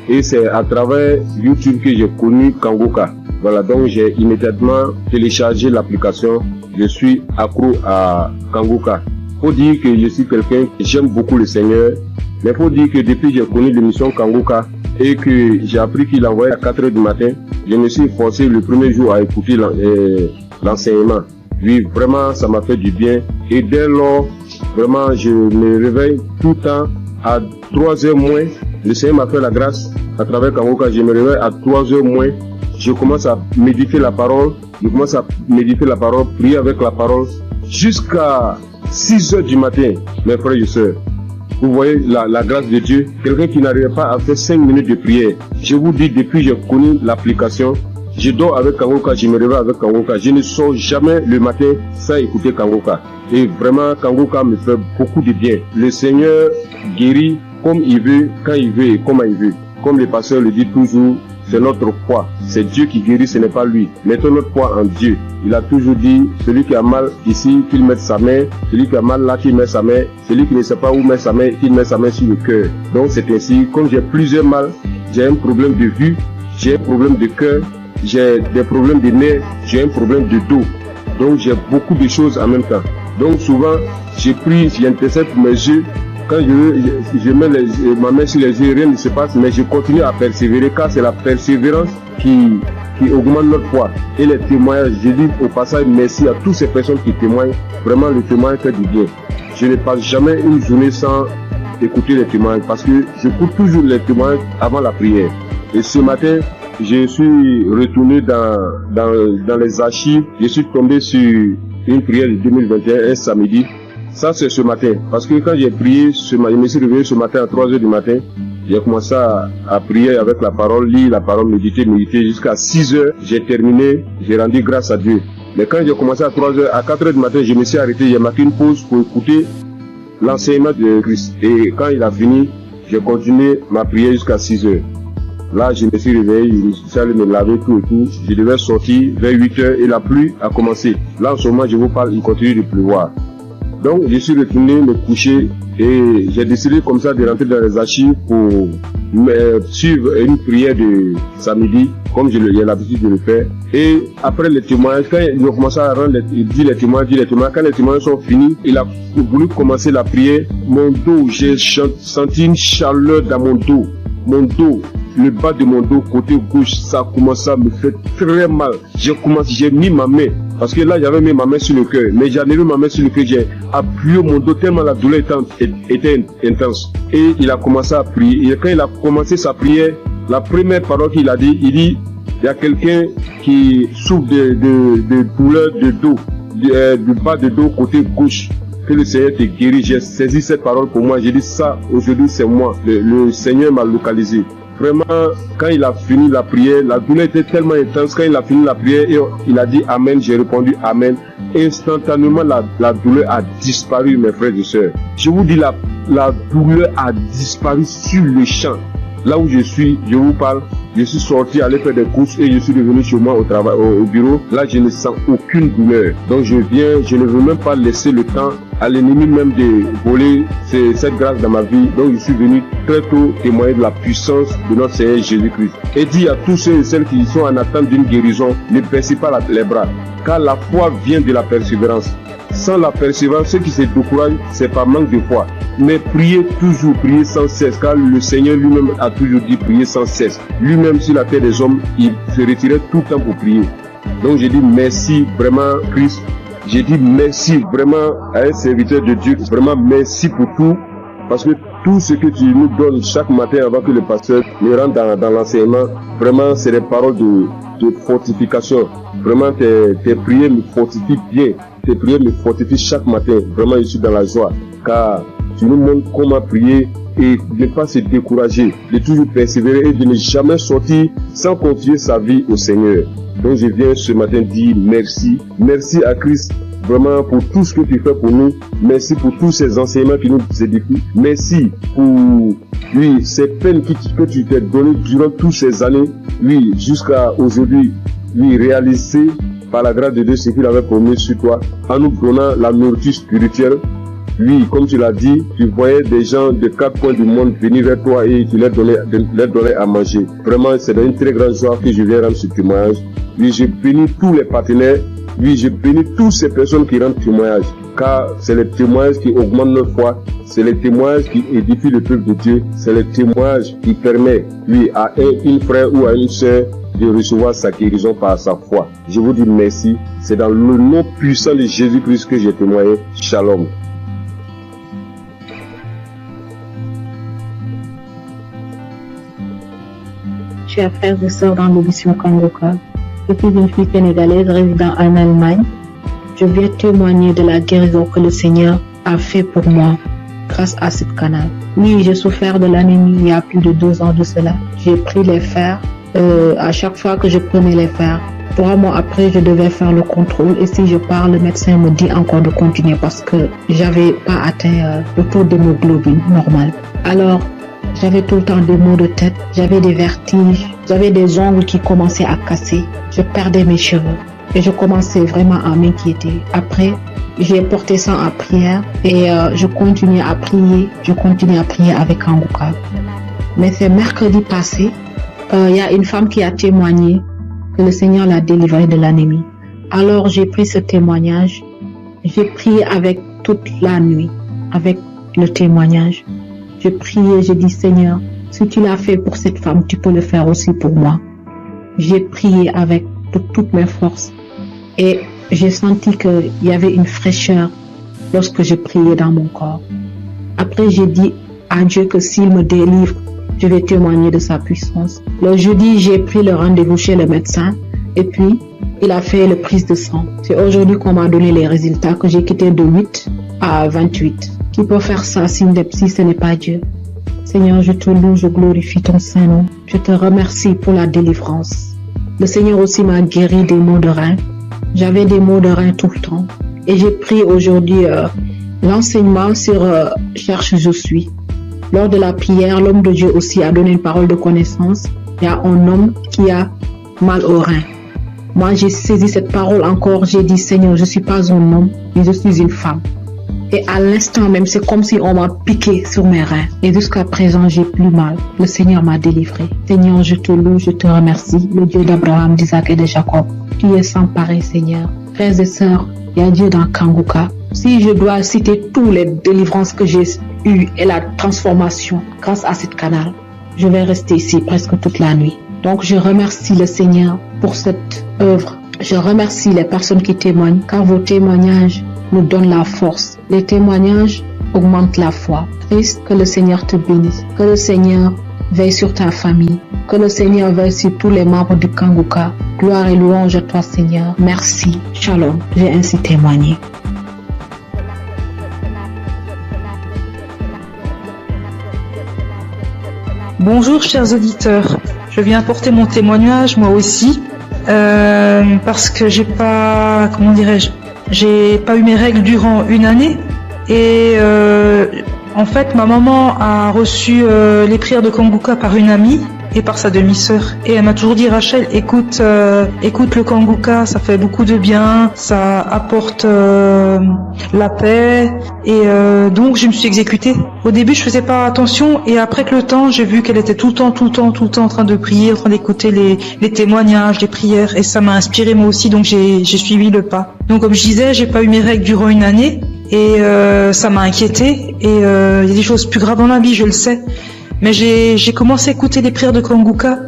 Et c'est à travers YouTube que j'ai connu Kangoka. Voilà, donc j'ai immédiatement téléchargé l'application. Je suis accro à Kangoka. Faut dire que je suis quelqu'un qui j'aime beaucoup le Seigneur. Mais faut dire que depuis que j'ai connu l'émission Kangoka et que j'ai appris qu'il envoyait à 4h du matin, je me suis forcé le premier jour à écouter l'enseignement. Oui, vraiment, ça m'a fait du bien. Et dès lors, Vraiment, je me réveille tout le temps à 3h moins. Le Seigneur m'a fait la grâce à travers Kangoka. Je me réveille à 3h moins. Je commence à méditer la parole. Prier avec la parole jusqu'à 6h du matin, mes frères et sœurs. Vous voyez la grâce de Dieu. Quelqu'un qui n'arrive pas à faire 5 minutes de prière. Je vous dis, depuis que j'ai connu l'application, je dors avec Kangoka, je me réveille avec Kangoka. Je ne sors jamais le matin sans écouter Kangoka. Et vraiment, Kangoka me fait beaucoup de bien. Le Seigneur guérit comme il veut, quand il veut et comment il veut. Comme le pasteur le dit toujours, c'est notre foi. C'est Dieu qui guérit, ce n'est pas lui. Mettons notre foi en Dieu. Il a toujours dit, celui qui a mal ici, qu'il mette sa main. Celui qui a mal là, qu'il mette sa main. Celui qui ne sait pas où mettre sa main, qu'il mette sa main sur le cœur. Donc c'est ainsi, comme j'ai plusieurs mal, j'ai un problème de vue, j'ai un problème de cœur, j'ai des problèmes de nerfs, j'ai un problème de dos. Donc j'ai beaucoup de choses en même temps. Donc souvent, j'intercède pour mes yeux. Quand je mets ma main sur les yeux, rien ne se passe, mais je continue à persévérer, car c'est la persévérance qui augmente notre foi. Et les témoignages, je dis au passage merci à toutes ces personnes qui témoignent. Vraiment, le témoignage fait du bien. Je ne passe jamais une journée sans écouter les témoignages, parce que j'écoute toujours les témoignages avant la prière. Et ce matin, je suis retourné dans les archives, je suis tombé sur une prière de 2021, un samedi. Ça, c'est ce matin. Parce que quand j'ai prié, je me suis réveillé ce matin à 3h du matin. J'ai commencé à prier avec la parole, lire la parole, méditer jusqu'à 6h. J'ai terminé, j'ai rendu grâce à Dieu. Mais quand j'ai commencé à 3h, à 4h du matin, je me suis arrêté. J'ai marqué une pause pour écouter l'enseignement de Christ. Et quand il a fini, j'ai continué ma prière jusqu'à 6h. Là, je me suis réveillé, je suis allé me laver tout et tout. Je devais sortir vers 8h et la pluie a commencé. Là, en ce moment, je vous parle, il continue de pleuvoir. Donc, je suis retourné me coucher et j'ai décidé comme ça de rentrer dans les archives pour suivre une prière de samedi, comme j'ai l'habitude de le faire. Et après les témoignages, quand il a commencé à dire les témoignages, quand les témoignages sont finis, il a voulu commencer la prière. Mon dos, j'ai senti une chaleur dans mon dos. Le bas de mon dos, côté gauche, ça a commencé à me faire très mal. J'ai mis ma main, parce que là j'avais mis ma main sur le cœur, mais j'ai mis ma main sur le cœur, j'ai appuyé mon dos tellement la douleur était intense. Et il a commencé à prier. Et quand il a commencé sa prière, la première parole qu'il a dit, il dit, il y a quelqu'un qui souffre de douleur de dos, du bas de dos côté gauche. Que le Seigneur te guérit. J'ai saisi cette parole pour moi. J'ai dit ça, aujourd'hui c'est moi. Le Seigneur m'a localisé. Vraiment, quand il a fini la prière, la douleur était tellement intense. Quand il a fini la prière, il a dit Amen, j'ai répondu Amen. Instantanément, la douleur a disparu, mes frères et sœurs. Je vous dis, la douleur a disparu sur le champ. Là où je suis, je vous parle, je suis sorti aller faire des courses et je suis revenu chez moi au travail, au bureau. Là, je ne sens aucune douleur. Donc, je ne veux même pas laisser le temps à l'ennemi même de voler cette grâce dans ma vie. Donc, je suis venu très tôt témoigner de la puissance de notre Seigneur Jésus-Christ. Et dit à tous ceux et celles qui sont en attente d'une guérison, ne baissez pas les bras, car la foi vient de la persévérance. Sans la persévérance, ceux qui se découragent, c'est par manque de foi. Mais priez toujours, priez sans cesse, car le Seigneur lui-même a toujours dit prier sans cesse. Lui-même sur la terre des hommes, il se retirait tout le temps pour prier. Donc j'ai dit merci vraiment Christ. J'ai dit merci vraiment à un serviteur de Dieu. Vraiment merci pour tout. Parce que tout ce que tu nous donnes chaque matin avant que le pasteur ne rentre dans l'enseignement, vraiment c'est des paroles de fortification. Vraiment tes prières me fortifient bien. Tes prières me fortifient chaque matin. Vraiment je suis dans la joie. Car tu nous montres comment prier et ne pas se décourager, de toujours persévérer et de ne jamais sortir sans confier sa vie au Seigneur. Donc je viens ce matin dire merci. Merci à Christ vraiment pour tout ce que tu fais pour nous. Merci pour tous ces enseignements qui nous édifient. Merci pour ces peines que tu t'es données durant toutes ces années. Jusqu'à aujourd'hui, réaliser par la grâce de Dieu ce qu'il avait promis sur toi, en nous donnant la nourriture spirituelle. Comme tu l'as dit, tu voyais des gens de 4 coins du monde venir vers toi et tu leur donnais à manger. Vraiment, c'est une très grande joie que je viens rendre ce témoignage. Je bénis tous les partenaires. Je bénis toutes ces personnes qui rendent témoignage. Car c'est les témoignages qui augmentent notre foi. C'est les témoignages qui édifient le peuple de Dieu. C'est les témoignages qui permettent, à un frère ou à une sœur de recevoir sa guérison par sa foi. Je vous dis merci. C'est dans le nom puissant de Jésus-Christ que j'ai témoigné. Shalom. chers frères et sœurs dans l'émission Kangoka. Je suis une fille sénégalaise résidant en Allemagne. Je viens témoigner de la guérison que le Seigneur a fait pour moi grâce à ce canal. Oui, j'ai souffert de l'anémie il y a plus de 2 ans de cela. J'ai pris les fers. À chaque fois que je prenais les fers, 3 mois après, je devais faire le contrôle. Et si je pars, le médecin me dit encore de continuer parce que j'avais pas atteint le taux d'hémoglobine normal. Alors, j'avais tout le temps des maux de tête, j'avais des vertiges, j'avais des ongles qui commençaient à casser, je perdais mes cheveux et je commençais vraiment à m'inquiéter. Après, j'ai porté ça en prière et je continuais à prier avec Kangoka. Mais c'est mercredi passé, il y a une femme qui a témoigné que le Seigneur l'a délivrée de l'anémie. Alors j'ai pris ce témoignage, j'ai prié avec toute la nuit, avec le témoignage. J'ai prié, j'ai dit Seigneur, si tu l'as fait pour cette femme, tu peux le faire aussi pour moi. J'ai prié avec toutes mes forces et j'ai senti qu'il y avait une fraîcheur lorsque je priais dans mon corps. Après, j'ai dit à Dieu que s'il me délivre, je vais témoigner de sa puissance. Le jeudi, j'ai pris le rendez-vous chez le médecin et puis il a fait le prise de sang. C'est aujourd'hui qu'on m'a donné les résultats que j'ai quitté de 8 à 28. Qui peut faire ça si ce n'est pas Dieu? Seigneur, je te loue, je glorifie ton Saint-Nom. Je te remercie pour la délivrance. Le Seigneur aussi m'a guéri des maux de rein. J'avais des maux de rein tout le temps. Et j'ai pris aujourd'hui l'enseignement sur Cherche je suis. Lors de la prière, l'homme de Dieu aussi a donné une parole de connaissance. Il y a un homme qui a mal au rein. Moi, j'ai saisi cette parole encore. J'ai dit, Seigneur, je ne suis pas un homme, mais je suis une femme. Et à l'instant même, c'est comme si on m'a piqué sur mes reins. Et jusqu'à présent, j'ai plus mal. Le Seigneur m'a délivré. Seigneur, je te loue, je te remercie. Le Dieu d'Abraham, d'Isaac et de Jacob. Tu es sans pareil, Seigneur. Frères et sœurs, il y a Dieu dans Kangoka. Si je dois citer toutes les délivrances que j'ai eues et la transformation grâce à cette canal, je vais rester ici presque toute la nuit. Donc, je remercie le Seigneur pour cette œuvre. Je remercie les personnes qui témoignent, car vos témoignages nous donnent la force. Les témoignages augmentent la foi. Christ, que le Seigneur te bénisse. Que le Seigneur veille sur ta famille. Que le Seigneur veille sur tous les membres du Kangoka. Gloire et louange à toi, Seigneur. Merci. Shalom. J'ai ainsi témoigné. Bonjour chers auditeurs, je viens apporter mon témoignage moi aussi parce que j'ai pas eu mes règles durant 1 année et en fait ma maman a reçu les prières de Kangoka par une amie et par sa demi-sœur et elle m'a toujours dit Rachel écoute le Kangoka, ça fait beaucoup de bien, ça apporte la paix et donc je me suis exécutée. Au début je faisais pas attention et après que le temps j'ai vu qu'elle était tout le temps en train de prier, en train d'écouter les témoignages, les prières et ça m'a inspiré moi aussi donc j'ai suivi le pas. Donc comme je disais j'ai pas eu mes règles durant 1 année et ça m'a inquiétée et il y a des choses plus graves dans la vie je le sais. Mais j'ai commencé à écouter les prières de Kangoka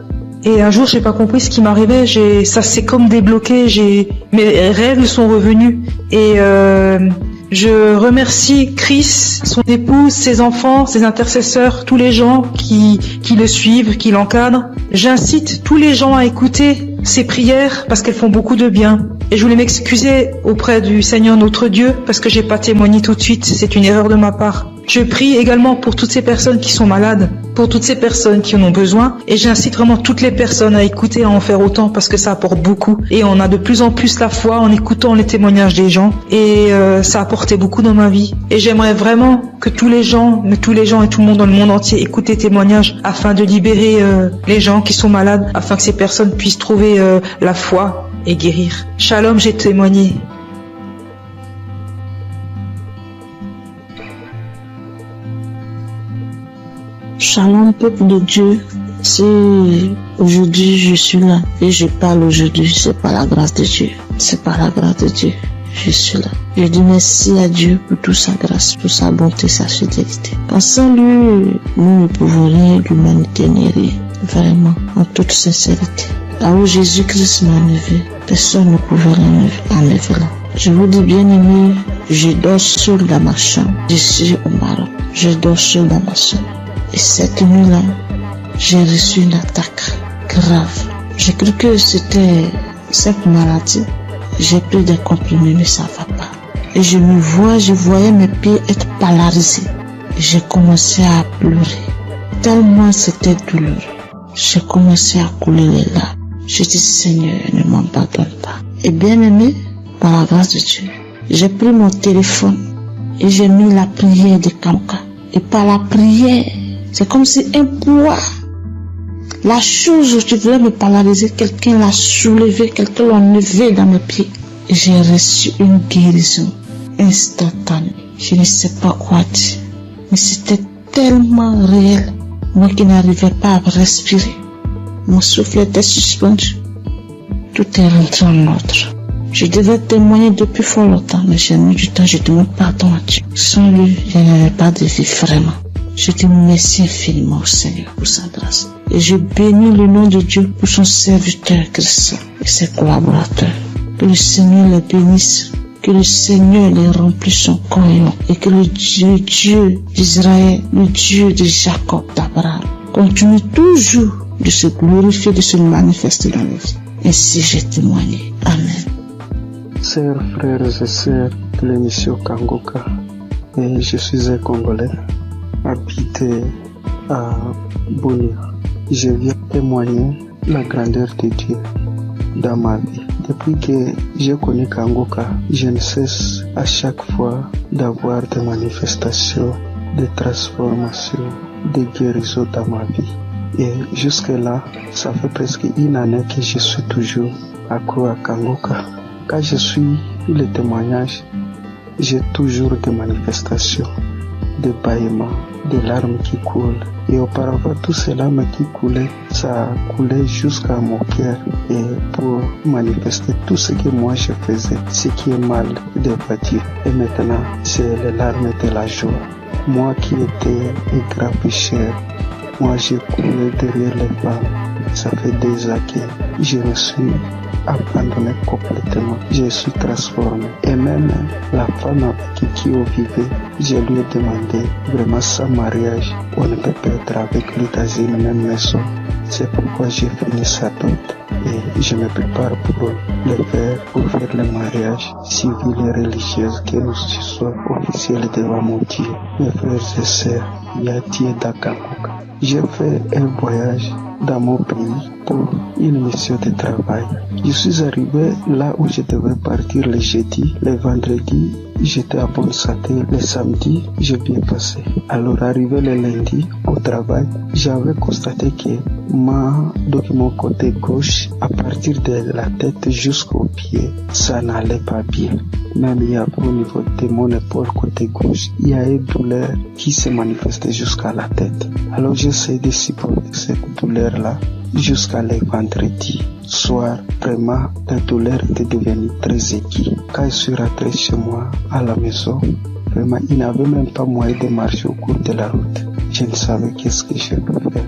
et un jour j'ai pas compris ce qui m'arrivait, ça s'est comme débloqué, mes règles sont revenues et je remercie Chris, son épouse, ses enfants, ses intercesseurs, tous les gens qui le suivent, qui l'encadrent. J'incite tous les gens à écouter ces prières parce qu'elles font beaucoup de bien. Et je voulais m'excuser auprès du Seigneur notre Dieu parce que j'ai pas témoigné tout de suite, c'est une erreur de ma part. Je prie également pour toutes ces personnes qui sont malades, pour toutes ces personnes qui en ont besoin et j'incite vraiment toutes les personnes à écouter, à en faire autant parce que ça apporte beaucoup et on a de plus en plus la foi en écoutant les témoignages des gens et ça a apporté beaucoup dans ma vie et j'aimerais vraiment que tous les gens et tout le monde dans le monde entier écoutent les témoignages afin de libérer les gens qui sont malades, afin que ces personnes puissent trouver la foi et guérir. Shalom, j'ai témoigné. Shalom, peuple de Dieu. Si aujourd'hui je suis là et je parle aujourd'hui, c'est par la grâce de Dieu. C'est par la grâce de Dieu. Je suis là. Je dis merci à Dieu pour toute sa grâce, pour sa bonté, sa fidélité. Car sans lui, nous ne pouvons rien, l'humanité n'est rien. Vraiment, en toute sincérité. Là où Jésus-Christ m'a enlevé, personne ne pouvait l'enlever là. Je vous dis bien aimé, je dors seul dans ma chambre. Je suis au Maroc. Je dors seul dans ma chambre. Et cette nuit-là, j'ai reçu une attaque. grave. J'ai cru que c'était cette maladie. J'ai pris des comprimés, mais ça va pas. Et je voyais mes pieds être polarisés. J'ai commencé à pleurer. Tellement c'était douloureux. J'ai commencé à couler les larmes. Je dis, Seigneur, ne m'abandonne pas. Et bien aimé, par la grâce de Dieu, j'ai pris mon téléphone et j'ai mis la prière de Kanguka. Et par la prière, c'est comme si un poids, la chose où tu voulais me polariser, quelqu'un l'a soulevé, quelqu'un l'a enlevé dans mes pieds. Et j'ai reçu une guérison instantanée. Je ne sais pas quoi dire. Mais c'était tellement réel. Moi qui n'arrivais pas à respirer. Mon souffle était suspendu. Tout est rentré en ordre. Je devais témoigner depuis fort longtemps, mais j'ai mis du temps, je demande pardon à Dieu. Sans lui, je n'avais pas de vie vraiment. Je dis merci infiniment au Seigneur pour sa grâce. Et je bénis le nom de Dieu pour son serviteur Christ et ses collaborateurs. Que le Seigneur les bénisse, que le Seigneur les remplisse son cœur et que le Dieu d'Israël, le Dieu de Jacob, d'Abraham, continue toujours de se glorifier, de se manifester dans la vie. Ainsi j'ai témoigné. Amen. Chers frères et sœurs de l'émission Kanguka, et je suis un Congolais habité à Bunia. Je viens témoigner la grandeur de Dieu dans ma vie. Depuis que j'ai connu Kanguka, je ne cesse à chaque fois d'avoir des manifestations, des transformations, des guérisons dans ma vie. Et jusque-là, ça fait presque une année que je suis toujours accro à Kanguka. Quand je suis les témoignages, j'ai toujours des manifestations, des bâillements, des larmes qui coulent. Et auparavant, tous ces larmes qui coulaient, ça coulait jusqu'à mon cœur. Et pour manifester tout ce que moi je faisais, ce qui est mal devant Dieu. Et maintenant, c'est les larmes de la joie. Moi qui étais un grand pécheur, moi j'ai coulé derrière les femmes. Ça fait des années que je me suis abandonné complètement. Je suis transformé. Et même la femme avec qui on vivait, je lui ai demandé, vraiment sans mariage, on ne peut pas être avec lui dans une même maison. C'est pourquoi j'ai fini sa dot. Et je me prépare pour le faire, pour faire le mariage civil et religieux, que nous soyons officiels devant mon Dieu. Mes frères et sœurs, il y a Dieu dans Kanguka. J'ai fait un voyage dans mon pays pour une mission de travail. Je suis arrivé là où je devais partir le jeudi, le vendredi, j'étais à bonne santé, le samedi, j'ai bien passé. Alors arrivé le lundi au travail, j'avais constaté que mon côté gauche, à partir de la tête jusqu'au pied, ça n'allait pas bien. Même il y a au niveau de mon épaule côté gauche, il y a une douleur qui se manifestait jusqu'à la tête. Alors j'essaie de supporter cette douleur-là jusqu'à le vendredi soir. Vraiment, la douleur était devenue très aiguë. Quand je suis rentré chez moi à la maison, vraiment, il n'avait même pas moyen de marcher au cours de la route. Je ne savais qu'est-ce que je peux faire.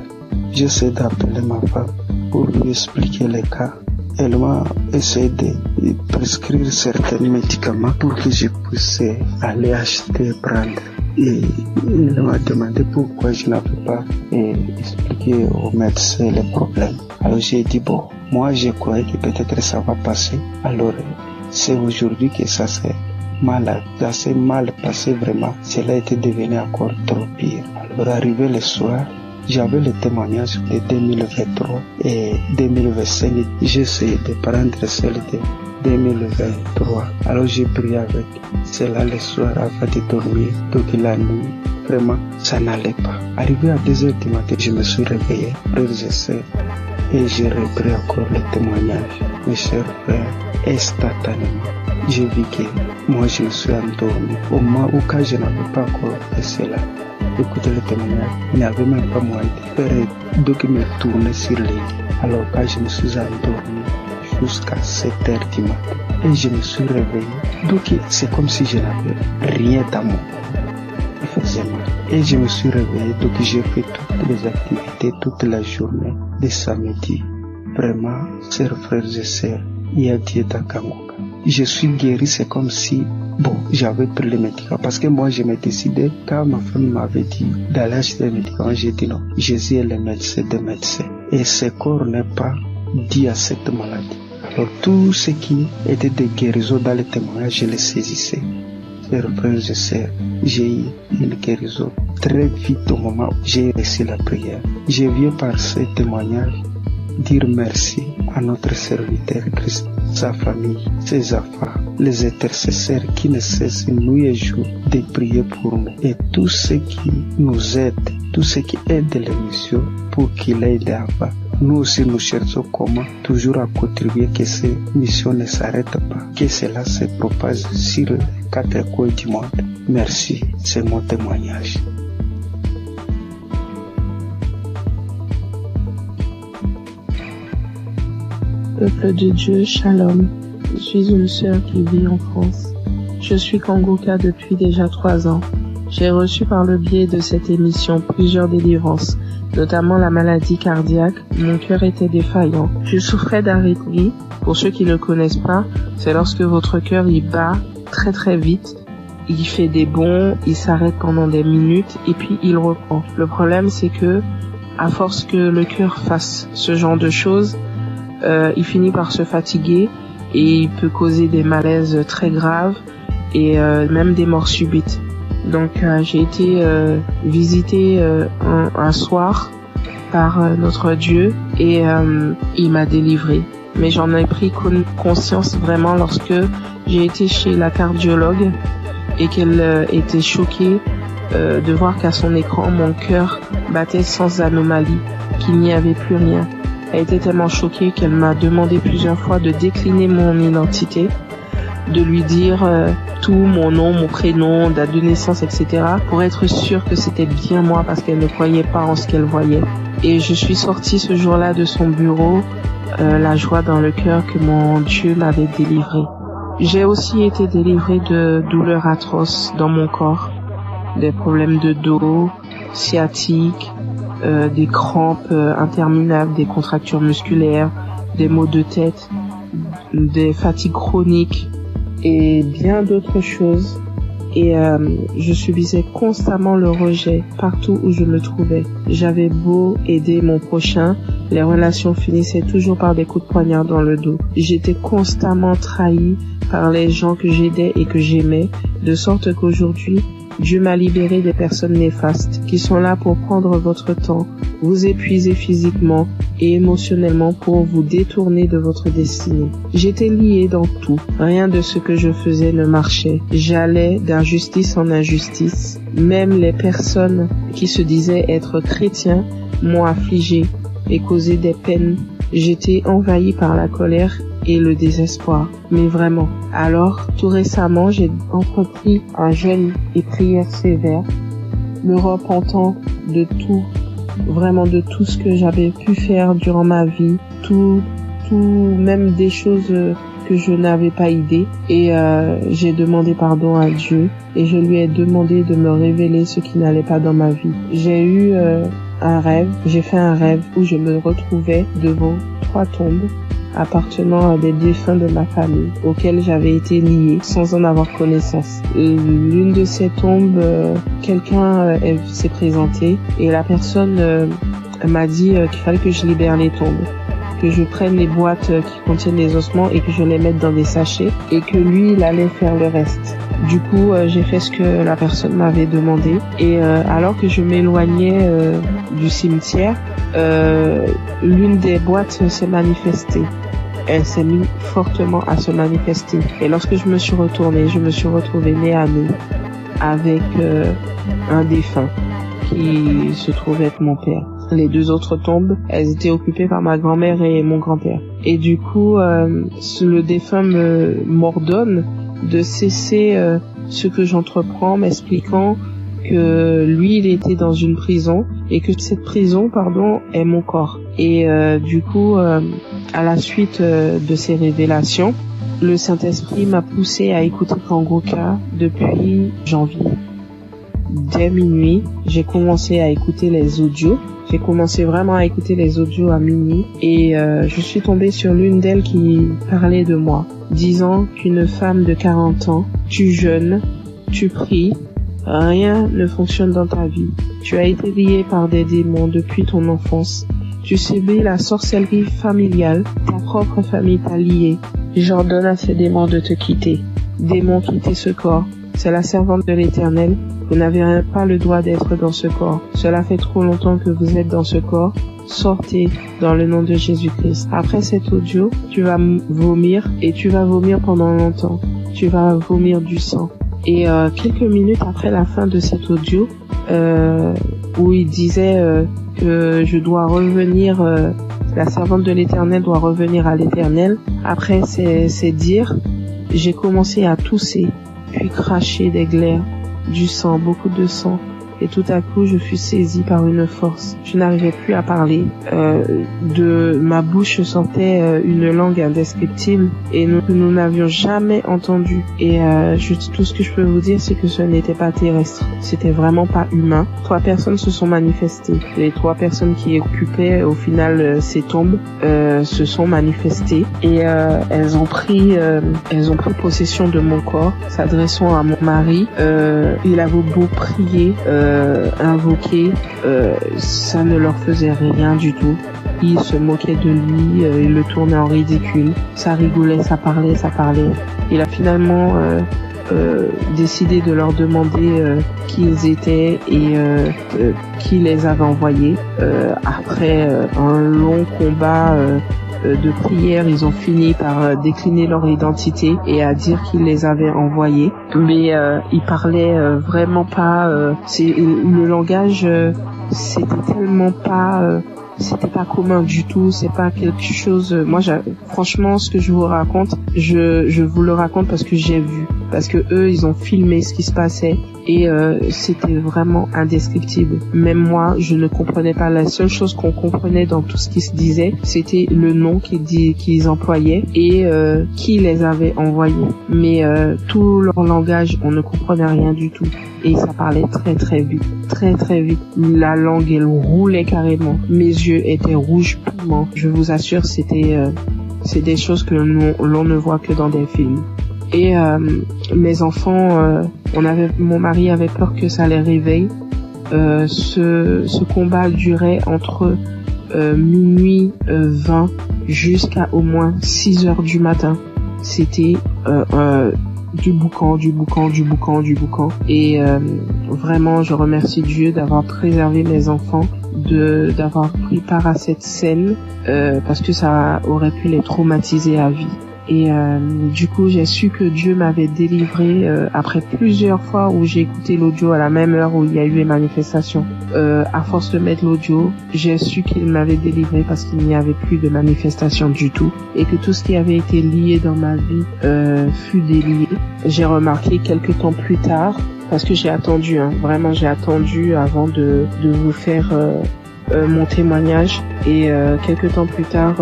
J'essaie d'appeler ma femme pour lui expliquer les cas. Elle m'a essayé de prescrire certains médicaments pour que je puisse aller acheter et prendre. Et elle m'a demandé pourquoi je n'avais pas expliqué au médecin les problèmes. Alors j'ai dit bon, moi je croyais que peut-être ça va passer. Alors c'est aujourd'hui que ça s'est mal passé vraiment. Cela était devenu encore trop pire. Alors arrivé le soir, j'avais le témoignage de 2023 et 2025. J'ai essayé de prendre celle de 2023. Alors j'ai prié avec cela le soir avant de dormir. Donc la nuit, vraiment, ça n'allait pas. Arrivé à 2h du matin, je me suis réveillé, frères et sœurs, et j'ai repris encore le témoignage. Mes chers frères, instantanément, j'ai vu que moi je me suis endormi. Au moment où quand je n'avais pas encore fait cela, écoutez le témoignage, il n'y avait même pas moyen de faire, donc me tourner sur les lits. Alors quand je me suis endormi jusqu'à 7h du matin et je me suis réveillé, donc c'est comme si je n'avais rien dans mon corps. Il faisait mal. Et je me suis réveillé, donc j'ai fait toutes les activités toute la journée de samedi. Vraiment, chers frères et sœurs, il y a Dieu dans Kanguka. Je suis guéri, c'est comme si Bon, j'avais pris les médicaments parce que moi je m'ai décidé, quand ma femme m'avait dit d'aller acheter les médicaments, j'ai dit non, Jésus est le médecin des médecins et ce corps n'est pas dû à cette maladie. Alors tout ce qui était de guérison dans les témoignages, je les saisissais. Chers frères et sœurs, j'ai eu une guérison très vite au moment où j'ai reçu la prière. Je viens par ce témoignage dire merci à notre serviteur Christ, sa famille, ses enfants, les intercesseurs qui ne cessent nuit et jour de prier pour nous et tous ceux qui nous aident, tous ceux qui aident l'émission pour qu'il aille avant. Nous aussi nous cherchons comment toujours à contribuer que ces missions ne s'arrêtent pas, que cela se propage sur les 4 coins du monde. Merci, c'est mon témoignage. Peuple de Dieu, Shalom. Je suis une sœur qui vit en France. Je suis Kangoka depuis déjà 3 ans. J'ai reçu par le biais de cette émission plusieurs délivrances, notamment la maladie cardiaque. Mon cœur était défaillant. Je souffrais d'arythmie. Pour ceux qui ne connaissent pas, c'est lorsque votre cœur il bat très très vite. Il fait des bonds, il s'arrête pendant des minutes et puis il reprend. Le problème c'est que, à force que le cœur fasse ce genre de choses, il finit par se fatiguer et il peut causer des malaises très graves et même des morts subites. Donc j'ai été visitée un soir par notre Dieu et il m'a délivrée. Mais j'en ai pris conscience vraiment lorsque j'ai été chez la cardiologue et qu'elle était choquée de voir qu'à son écran mon cœur battait sans anomalie, qu'il n'y avait plus rien. Elle était tellement choquée qu'elle m'a demandé plusieurs fois de décliner mon identité, de lui dire tout, mon nom, mon prénom, date de naissance, etc. pour être sûre que c'était bien moi parce qu'elle ne croyait pas en ce qu'elle voyait. Et je suis sortie ce jour-là de son bureau, la joie dans le cœur que mon Dieu m'avait délivrée. J'ai aussi été délivrée de douleurs atroces dans mon corps, des problèmes de dos, sciatiques, des crampes interminables, des contractures musculaires, des maux de tête, des fatigues chroniques et bien d'autres choses. Et je subissais constamment le rejet partout où je me trouvais. J'avais beau aider mon prochain, les relations finissaient toujours par des coups de poignard dans le dos. J'étais constamment trahie par les gens que j'aidais et que j'aimais, de sorte qu'aujourd'hui, Dieu m'a libéré des personnes néfastes qui sont là pour prendre votre temps, vous épuiser physiquement et émotionnellement pour vous détourner de votre destinée. J'étais liée dans tout. Rien de ce que je faisais ne marchait. J'allais d'injustice en injustice. Même les personnes qui se disaient être chrétiens m'ont affligée et causé des peines. J'étais envahie par la colère et le désespoir. Mais vraiment. Alors, tout récemment, j'ai entrepris un jeûne et prière sévère, me repentant de tout, vraiment de tout ce que j'avais pu faire durant ma vie, tout, même des choses que je n'avais pas idée. Et j'ai demandé pardon à Dieu et je lui ai demandé de me révéler ce qui n'allait pas dans ma vie. J'ai eu j'ai fait un rêve où je me retrouvais devant 3 tombes appartenant à des défunts de ma famille auxquels j'avais été liée sans en avoir connaissance. L'une de ces tombes, quelqu'un s'est présenté et la personne m'a dit qu'il fallait que je libère les tombes, que je prenne les boîtes qui contiennent les ossements et que je les mette dans des sachets et que lui, il allait faire le reste. Du coup, j'ai fait ce que la personne m'avait demandé et alors que je m'éloignais du cimetière, l'une des boîtes s'est manifestée. Elle s'est mise fortement à se manifester. Et lorsque je me suis retournée, je me suis retrouvée nez à nez avec un défunt qui se trouvait être mon père. Les 2 autres tombes, elles étaient occupées par ma grand-mère et mon grand-père. Et du coup, le défunt m'ordonne de cesser ce que j'entreprends, m'expliquant que lui, il était dans une prison et que cette prison, est mon corps. Et du coup, à la suite de ces révélations, le Saint-Esprit m'a poussé à écouter Kangoka depuis janvier. dès minuit, j'ai commencé à écouter les audios. J'ai commencé vraiment à écouter les audios à minuit et je suis tombée sur l'une d'elles qui parlait de moi, disant qu'une femme de 40 ans, tu jeûnes, tu pries, rien ne fonctionne dans ta vie. Tu as été lié par des démons depuis ton enfance. Tu subis la sorcellerie familiale, ta propre famille t'a lié. J'ordonne à ces démons de te quitter. Démons, quittez ce corps. C'est la servante de l'Éternel. Vous n'avez pas le droit d'être dans ce corps. Cela fait trop longtemps que vous êtes dans ce corps. Sortez dans le nom de Jésus-Christ. Après cet audio, tu vas vomir et tu vas vomir pendant longtemps. Tu vas vomir du sang. Et quelques minutes après la fin de cet audio, où il disait que je dois revenir, la servante de l'Éternel doit revenir à l'Éternel. Après ces dires, j'ai commencé à tousser, puis cracher des glaires, du sang, beaucoup de sang. Et tout à coup, je fus saisie par une force. Je n'arrivais plus à parler. De ma bouche sortait une langue indescriptible et nous n'avions jamais entendu. Et tout ce que je peux vous dire, c'est que ce n'était pas terrestre. C'était vraiment pas humain. 3 personnes se sont manifestées. Les 3 personnes qui occupaient au final ces tombes se sont manifestées et elles ont pris possession de mon corps, s'adressant à mon mari. Il avait beau prier, invoquer, ça ne leur faisait rien du tout. Ils se moquaient de lui, ils le tournaient en ridicule. Ça rigolait, ça parlait. Il a finalement décidé de leur demander qui ils étaient et qui les avait envoyés. Après un long combat de prière, ils ont fini par décliner leur identité et à dire qu'ils les avaient envoyés. Mais ils parlaient vraiment pas. Le langage, c'était tellement pas. C'était pas commun du tout, c'est pas quelque chose. Moi, franchement, ce que je vous raconte, je vous le raconte parce que j'ai vu, parce que eux, ils ont filmé ce qui se passait et c'était vraiment indescriptible. Même moi, je ne comprenais pas. La seule chose qu'on comprenait dans tout ce qui se disait, c'était le nom qu'ils employaient et qui les avait envoyés. Mais tout leur langage, on ne comprenait rien du tout. Et ça parlait très vite, très vite. La langue, elle roulait carrément. Mes yeux étaient rouges piment. Je vous assure, c'est des choses que l'on ne voit que dans des films. Et mes enfants, mon mari avait peur que ça les réveille. Ce combat durait entre minuit 20 jusqu'à au moins 6 heures du matin. C'était du boucan. Et vraiment, je remercie Dieu d'avoir préservé mes enfants, d'avoir pris part à cette scène, parce que ça aurait pu les traumatiser à vie. Et du coup, j'ai su que Dieu m'avait délivré après plusieurs fois où j'ai écouté l'audio à la même heure où il y a eu les manifestations. À force de mettre l'audio, j'ai su qu'il m'avait délivré parce qu'il n'y avait plus de manifestations du tout et que tout ce qui avait été lié dans ma vie fut délié. J'ai remarqué quelques temps plus tard, parce que j'ai attendu, vraiment j'ai attendu avant de vous faire mon témoignage et quelques temps plus tard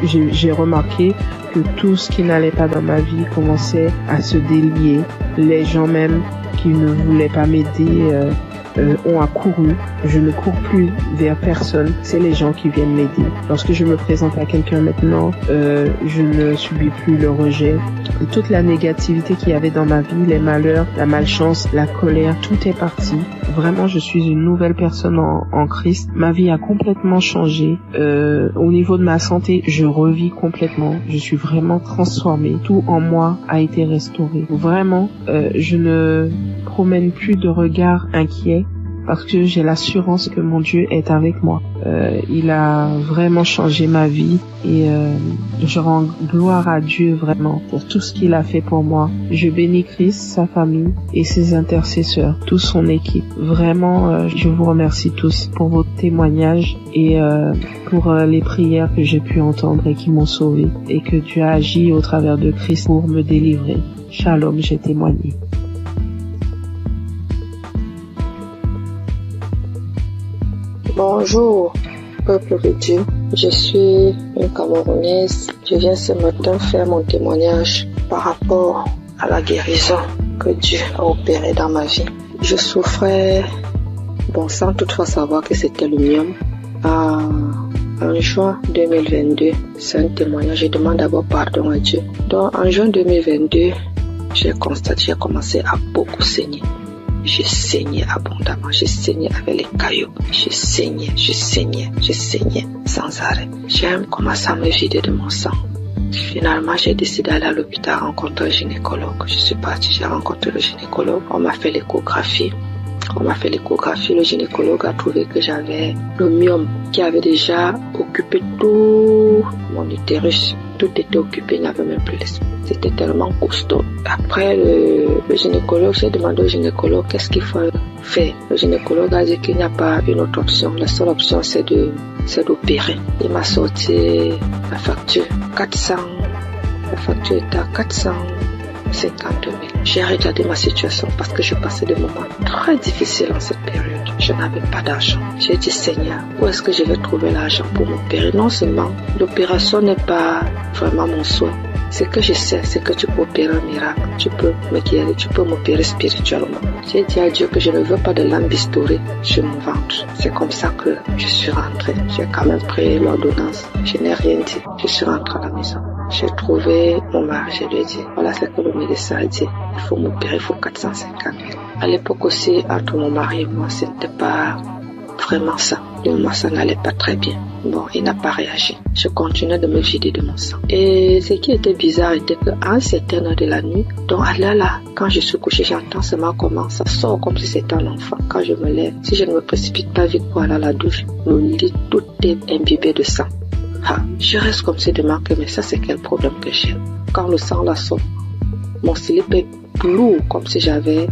j'ai remarqué que tout ce qui n'allait pas dans ma vie commençait à se délier. Les gens même qui ne voulaient pas m'aider ont accouru. Je ne cours plus vers personne, c'est les gens qui viennent m'aider. Lorsque je me présente à quelqu'un maintenant, je ne subis plus le rejet. Toute la négativité qu'il y avait dans ma vie, les malheurs, la malchance, la colère, tout est parti. Vraiment, je suis une nouvelle personne en Christ. Ma vie a complètement changé. Au niveau de ma santé, je revis complètement. Je suis vraiment transformée. Tout en moi a été restauré. Vraiment, je ne promène plus de regard inquiet parce que j'ai l'assurance que mon Dieu est avec moi. Il a vraiment changé ma vie et je rends gloire à Dieu vraiment pour tout ce qu'il a fait pour moi. Je bénis Christ, sa famille et ses intercesseurs, toute son équipe. Vraiment, je vous remercie tous pour vos témoignages et pour les prières que j'ai pu entendre et qui m'ont sauvé et que Dieu a agi au travers de Christ pour me délivrer. Shalom, j'ai témoigné. Bonjour, peuple de Dieu. Je suis une Camerounaise. Je viens ce matin faire mon témoignage par rapport à la guérison. que Dieu a opéré dans ma vie. Je souffrais, sans toutefois savoir que c'était le myome. En juin 2022, c'est un témoignage, je demande d'abord pardon à Dieu. Donc en juin 2022, j'ai commencé à beaucoup saigner. Je saignais abondamment, je saignais avec les cailloux, je saignais sans arrêt. J'ai commencé à me vider de mon sang. Finalement, j'ai décidé d'aller à l'hôpital rencontrer un gynécologue. Je suis partie, j'ai rencontré le gynécologue, on m'a fait l'échographie. Le gynécologue a trouvé que j'avais le myome qui avait déjà occupé tout mon utérus. Tout était occupé, il n'y avait même plus l'espace. C'était tellement costaud. Après le gynécologue, j'ai demandé au gynécologue qu'est-ce qu'il faut faire. Le gynécologue a dit qu'il n'y a pas une autre option. La seule option, c'est d'opérer. Il m'a sorti la facture. La facture était à 450 000. J'ai regardé ma situation parce que je passais des moments très difficiles en cette période. Je n'avais pas d'argent. J'ai dit, Seigneur, où est-ce que je vais trouver l'argent pour m'opérer? Non seulement l'opération n'est pas vraiment mon souhait. Ce que je sais, c'est que tu peux opérer un miracle. Tu peux me guérir, tu peux m'opérer spirituellement. J'ai dit à Dieu que je ne veux pas de lampe bistourée sur mon ventre. C'est comme ça que je suis rentrée. J'ai quand même pris l'ordonnance. Je n'ai rien dit. Je suis rentrée à la maison. J'ai trouvé mon mari, je lui ai dit, voilà ce que le médecin a dit. Il faut m'opérer, il faut 450 000. À l'époque aussi, entre mon mari et moi, ce n'était pas vraiment ça. Moi, ça n'allait pas très bien. Bon, il n'a pas réagi. Je continuais de me vider de mon sang. Et ce qui était bizarre était qu'à un certain heure de la nuit, donc là, quand je suis couchée, j'entends seulement comment ça sort comme si c'était un enfant. Quand je me lève, si je ne me précipite pas vite pour aller à la douche, le lit, tout est imbibé de sang. Je reste comme si de manquer, mais ça c'est quel problème que j'ai. Quand le sang là sort, mon slip est lourd comme si j'avais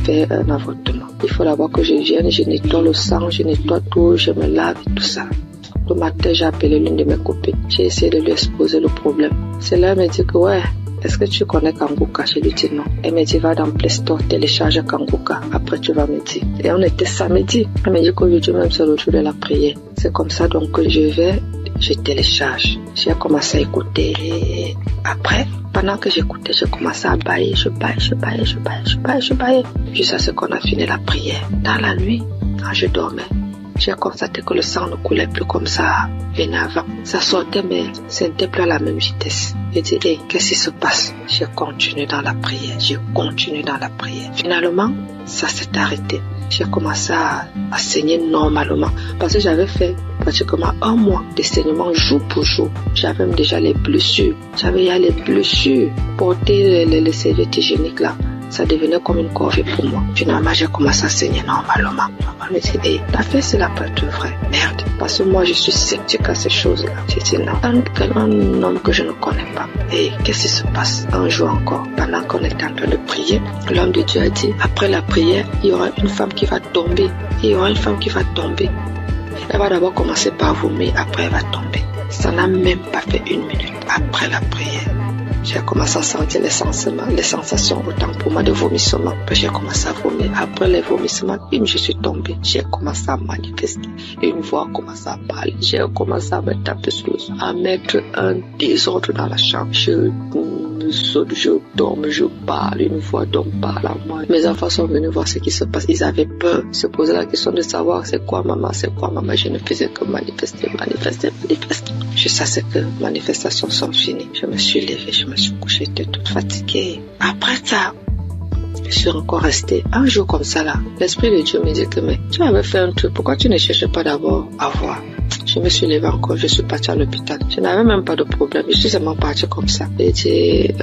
fait un avortement. Il faut d'abord que je vienne, je nettoie le sang, je nettoie tout, je me lave et tout ça. Le matin, j'ai appelé l'une de mes copines. J'ai essayé de lui exposer le problème. C'est là, elle me dit que est-ce que tu connais Kanguka? Je lui dis non. Elle me dit, va dans Play Store, télécharge Kanguka. Après, tu vas me dire. Et on était samedi. Elle me dit qu'aujourd'hui même, c'est le jour de la prière. C'est comme ça, donc, que je télécharge. J'ai commencé à écouter. Après, pendant que j'écoutais, j'ai commencé à bailler. Je baillais. Jusqu'à ce qu'on a fini la prière. Dans la nuit, quand je dormais, j'ai constaté que le sang ne coulait plus comme ça venait avant. Ça sortait, mais ce n'était plus à la même vitesse. J'ai dit, qu'est-ce qui se passe? J'ai continué dans la prière. Finalement, ça s'est arrêté. J'ai commencé à saigner normalement parce que j'avais fait pratiquement un mois de saignement jour pour jour. J'avais même déjà les blessures. Porter les serviettes hygiéniques là, ça devenait comme une corvée pour moi. Finalement, j'ai commencé à saigner normalement. Je me dis, la fête, c'est la peur de vrai. Merde. Parce que moi, je suis sceptique à ces choses-là. J'ai dit non. Un homme que je ne connais pas. Et qu'est-ce qui se passe? Un jour encore, pendant qu'on était en train de prier, l'homme de Dieu a dit, après la prière, il y aura une femme qui va tomber. Elle va d'abord commencer par vomir, après elle va tomber. Ça n'a même pas fait 1 minute après la prière. J'ai commencé à sentir les sensations autant pour moi de vomissement. Puis j'ai commencé à vomir. Après les vomissements, je suis tombée. J'ai commencé à manifester. Une voix a commencé à parler. J'ai commencé à me taper sur le sol, à mettre un désordre dans la chambre. Je saute, je tombe, je parle. Une voix d'homme parle à moi. Mes enfants sont venus voir ce qui se passe. Ils avaient peur. Ils se posaient la question de savoir c'est quoi maman. Je ne faisais que manifester. Jusqu'à ce que les manifestations sont finies. Je me suis levée, je me suis couchée, j'étais toute fatiguée. Après ça, je suis encore restée un jour comme ça là. L'Esprit de Dieu me dit que mais tu avais fait un truc, pourquoi tu ne cherches pas d'abord à voir? Je me suis levée encore, je suis partie à l'hôpital. Je n'avais même pas de problème, je suis seulement partie comme ça. J'ai dit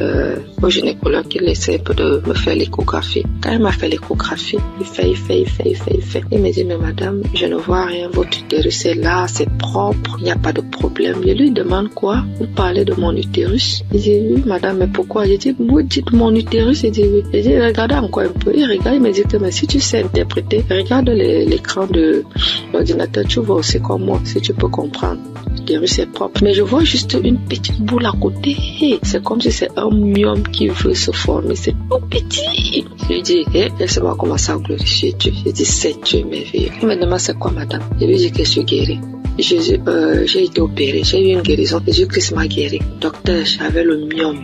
au gynécologue qu'il essaie de me faire l'échographie. Quand il m'a fait l'échographie, il fait. Il me dit, mais madame, je ne vois rien, votre utérus est là, c'est propre, il n'y a pas de problème. Je lui demande quoi? Vous parlez de mon utérus? Il dit, oui madame, mais pourquoi? J'ai dit, vous dites mon utérus? Il dit, oui. J'ai dit, regardez encore un peu. Il regarde, il me dit que mais si tu sais interpréter, regarde l'écran de l'ordinateur, tu vois aussi comme moi, si tu peux comprendre. L'utérus est propre. Mais je vois juste une petite boule à côté. C'est comme si c'est un myome qui veut se former. C'est tout petit. Je lui dis, laisse-moi commencer à glorifier Dieu. Je dis, c'est Dieu merveilleux. Il me demande, c'est quoi madame? Je lui dis que je suis guérie. j'ai été opérée, j'ai eu une guérison. Jésus-Christ m'a guéri. Docteur, j'avais le myome.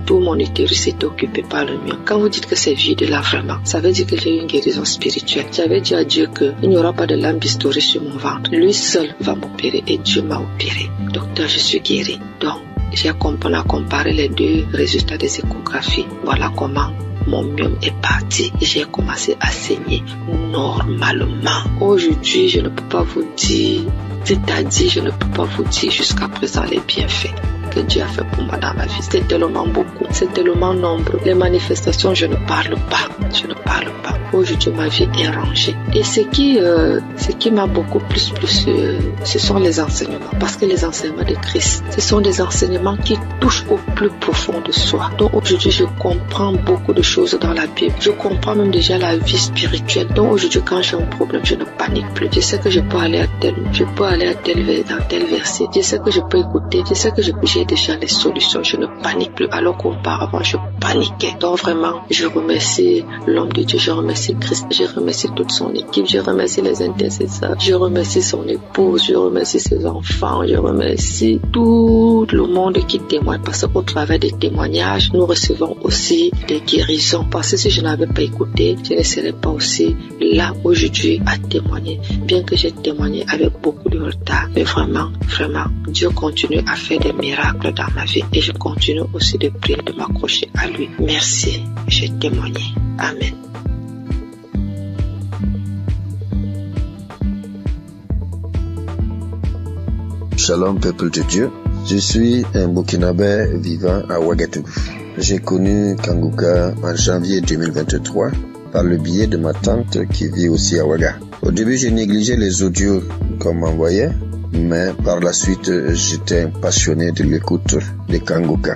Tout mon utérus était occupé par le myome. Quand vous dites que c'est vide là vraiment, ça veut dire que j'ai eu une guérison spirituelle. J'avais dit à Dieu qu'il n'y aura pas de lame bistourée sur mon ventre. Lui seul va m'opérer et Dieu m'a opéré. Docteur, je suis guérie. Donc, on a comparé les deux résultats des échographies. Voilà comment mon myome est parti et j'ai commencé à saigner normalement. Aujourd'hui, je ne peux pas vous dire, c'est-à-dire je ne peux pas vous dire jusqu'à présent les bienfaits que Dieu a fait pour moi dans ma vie. C'est tellement beaucoup, c'est tellement nombreux. Les manifestations, je ne parle pas. Aujourd'hui, ma vie est rangée. Et ce qui m'a beaucoup plus, ce sont les enseignements. Parce que les enseignements de Christ, ce sont des enseignements qui touchent au plus profond de soi. Donc aujourd'hui, je comprends beaucoup de choses dans la Bible. Je comprends même déjà la vie spirituelle. Donc aujourd'hui, quand j'ai un problème, je ne panique plus. Je sais que je peux aller dans tel verset. Je sais que je peux écouter. Je sais que j'ai déjà les solutions. Je ne panique plus. Alors qu'auparavant, je paniquais. Donc vraiment, je remercie l'homme de Dieu. Je remercie Christ. Je remercie toute son équipe. Je remercie les intercesseurs. Je remercie son épouse. Je remercie ses enfants. Je remercie tout le monde qui témoigne. Parce qu'au travers des témoignages, nous recevons aussi des guérisons. Parce que si je n'avais pas écouté, je ne serais pas aussi là aujourd'hui à témoigner. Bien que j'ai témoigné avec beaucoup de retard. Mais vraiment, Dieu continue à faire des miracles dans ma vie. Et je continue aussi de prier, de m'accrocher à lui. Merci. J'ai témoigné. Amen. Shalom peuple de Dieu, je suis un Burkinabé vivant à Ouagadougou. J'ai connu Kanguka en janvier 2023 par le biais de ma tante qui vit aussi à Ouaga. Au début, je négligeais les audios qu'on m'envoyait, mais par la suite, j'étais un passionné de l'écoute de Kanguka,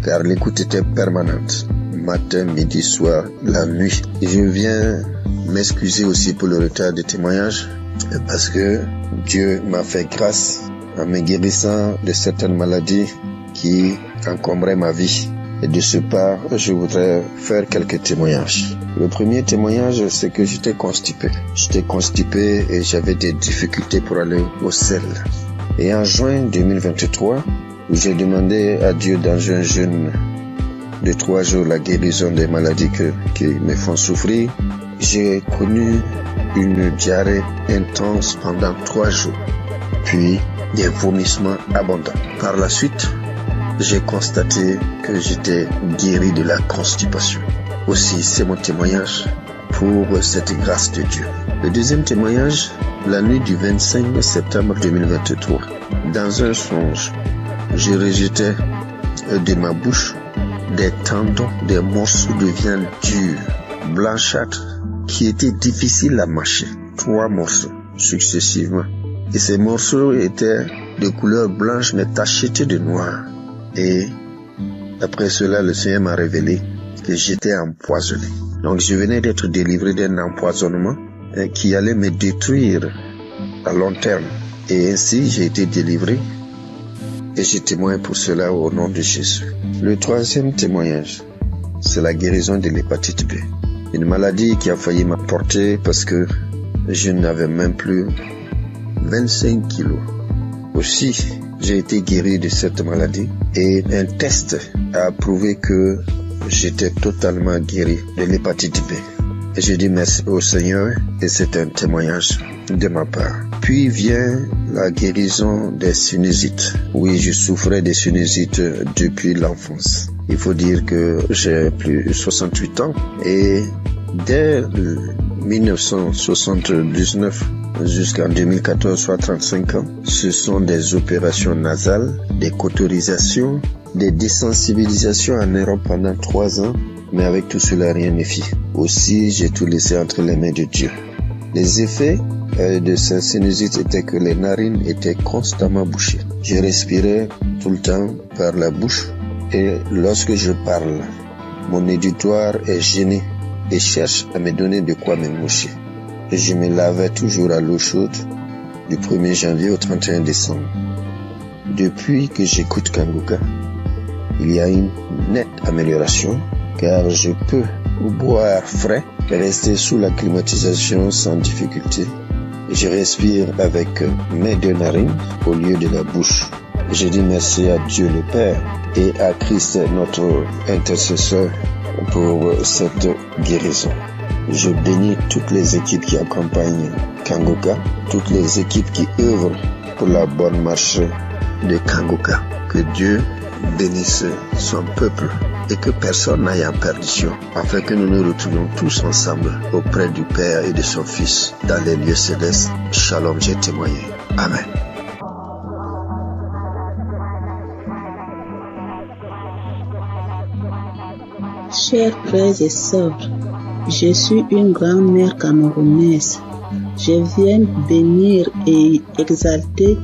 car l'écoute était permanente, matin, midi, soir, la nuit. Et je viens m'excuser aussi pour le retard de témoignage, parce que Dieu m'a fait grâce en me guérissant de certaines maladies qui encombraient ma vie. Et de ce part, je voudrais faire quelques témoignages. Le premier témoignage, c'est que j'étais constipé. Et j'avais des difficultés pour aller au sel. Et en juin 2023, où j'ai demandé à Dieu dans un jeûne de 3 jours la guérison des maladies qui me font souffrir, j'ai connu une diarrhée intense pendant 3 jours. Puis, des vomissements abondants. Par la suite, j'ai constaté que j'étais guéri de la constipation. Aussi, c'est mon témoignage pour cette grâce de Dieu. Le deuxième témoignage, la nuit du 25 septembre 2023. Dans un songe, je rejetais de ma bouche des tendons, des morceaux de viande dure, blanchâtre, qui étaient difficiles à mâcher. 3 morceaux successivement. Et ces morceaux étaient de couleur blanche mais tachetés de noir. Et après cela, le Seigneur m'a révélé que j'étais empoisonné. Donc je venais d'être délivré d'un empoisonnement qui allait me détruire à long terme. Et ainsi, j'ai été délivré et je témoigne pour cela au nom de Jésus. Le troisième témoignage, c'est la guérison de l'hépatite B. Une maladie qui a failli m'emporter parce que je n'avais même plus 25 kilos. Aussi, j'ai été guéri de cette maladie et un test a prouvé que j'étais totalement guéri de l'hépatite B. Et je dis merci au Seigneur et c'est un témoignage de ma part. Puis vient la guérison des sinusites. Oui, je souffrais des sinusites depuis l'enfance. Il faut dire que j'ai plus de 68 ans et dès 1979 jusqu'en 2014, soit 35 ans, ce sont des opérations nasales, des cauterisations, des désensibilisations en Europe pendant 3 ans, mais avec tout cela, rien ne fit. Aussi, j'ai tout laissé entre les mains de Dieu. Les effets de cette sinusite étaient que les narines étaient constamment bouchées. Je respirais tout le temps par la bouche et lorsque je parle, mon auditoire est gêné et cherche à me donner de quoi me moucher. Et je me lavais toujours à l'eau chaude du 1er janvier au 31 décembre. Depuis que j'écoute Kanguka, il y a une nette amélioration car je peux boire frais et rester sous la climatisation sans difficulté Je respire avec mes 2 narines au lieu de la bouche. Je dis merci à Dieu le Père et à Christ notre intercesseur pour cette guérison. Je bénis toutes les équipes qui accompagnent Kangoka, toutes les équipes qui œuvrent pour la bonne marche de Kangoka. Que Dieu bénisse son peuple et que personne n'aille en perdition, afin que nous nous retrouvions tous ensemble auprès du Père et de son Fils dans les lieux célestes. Shalom, j'ai témoigné. Amen. Chers frères et sœurs, je suis une grand-mère camerounaise. Je viens bénir et exalter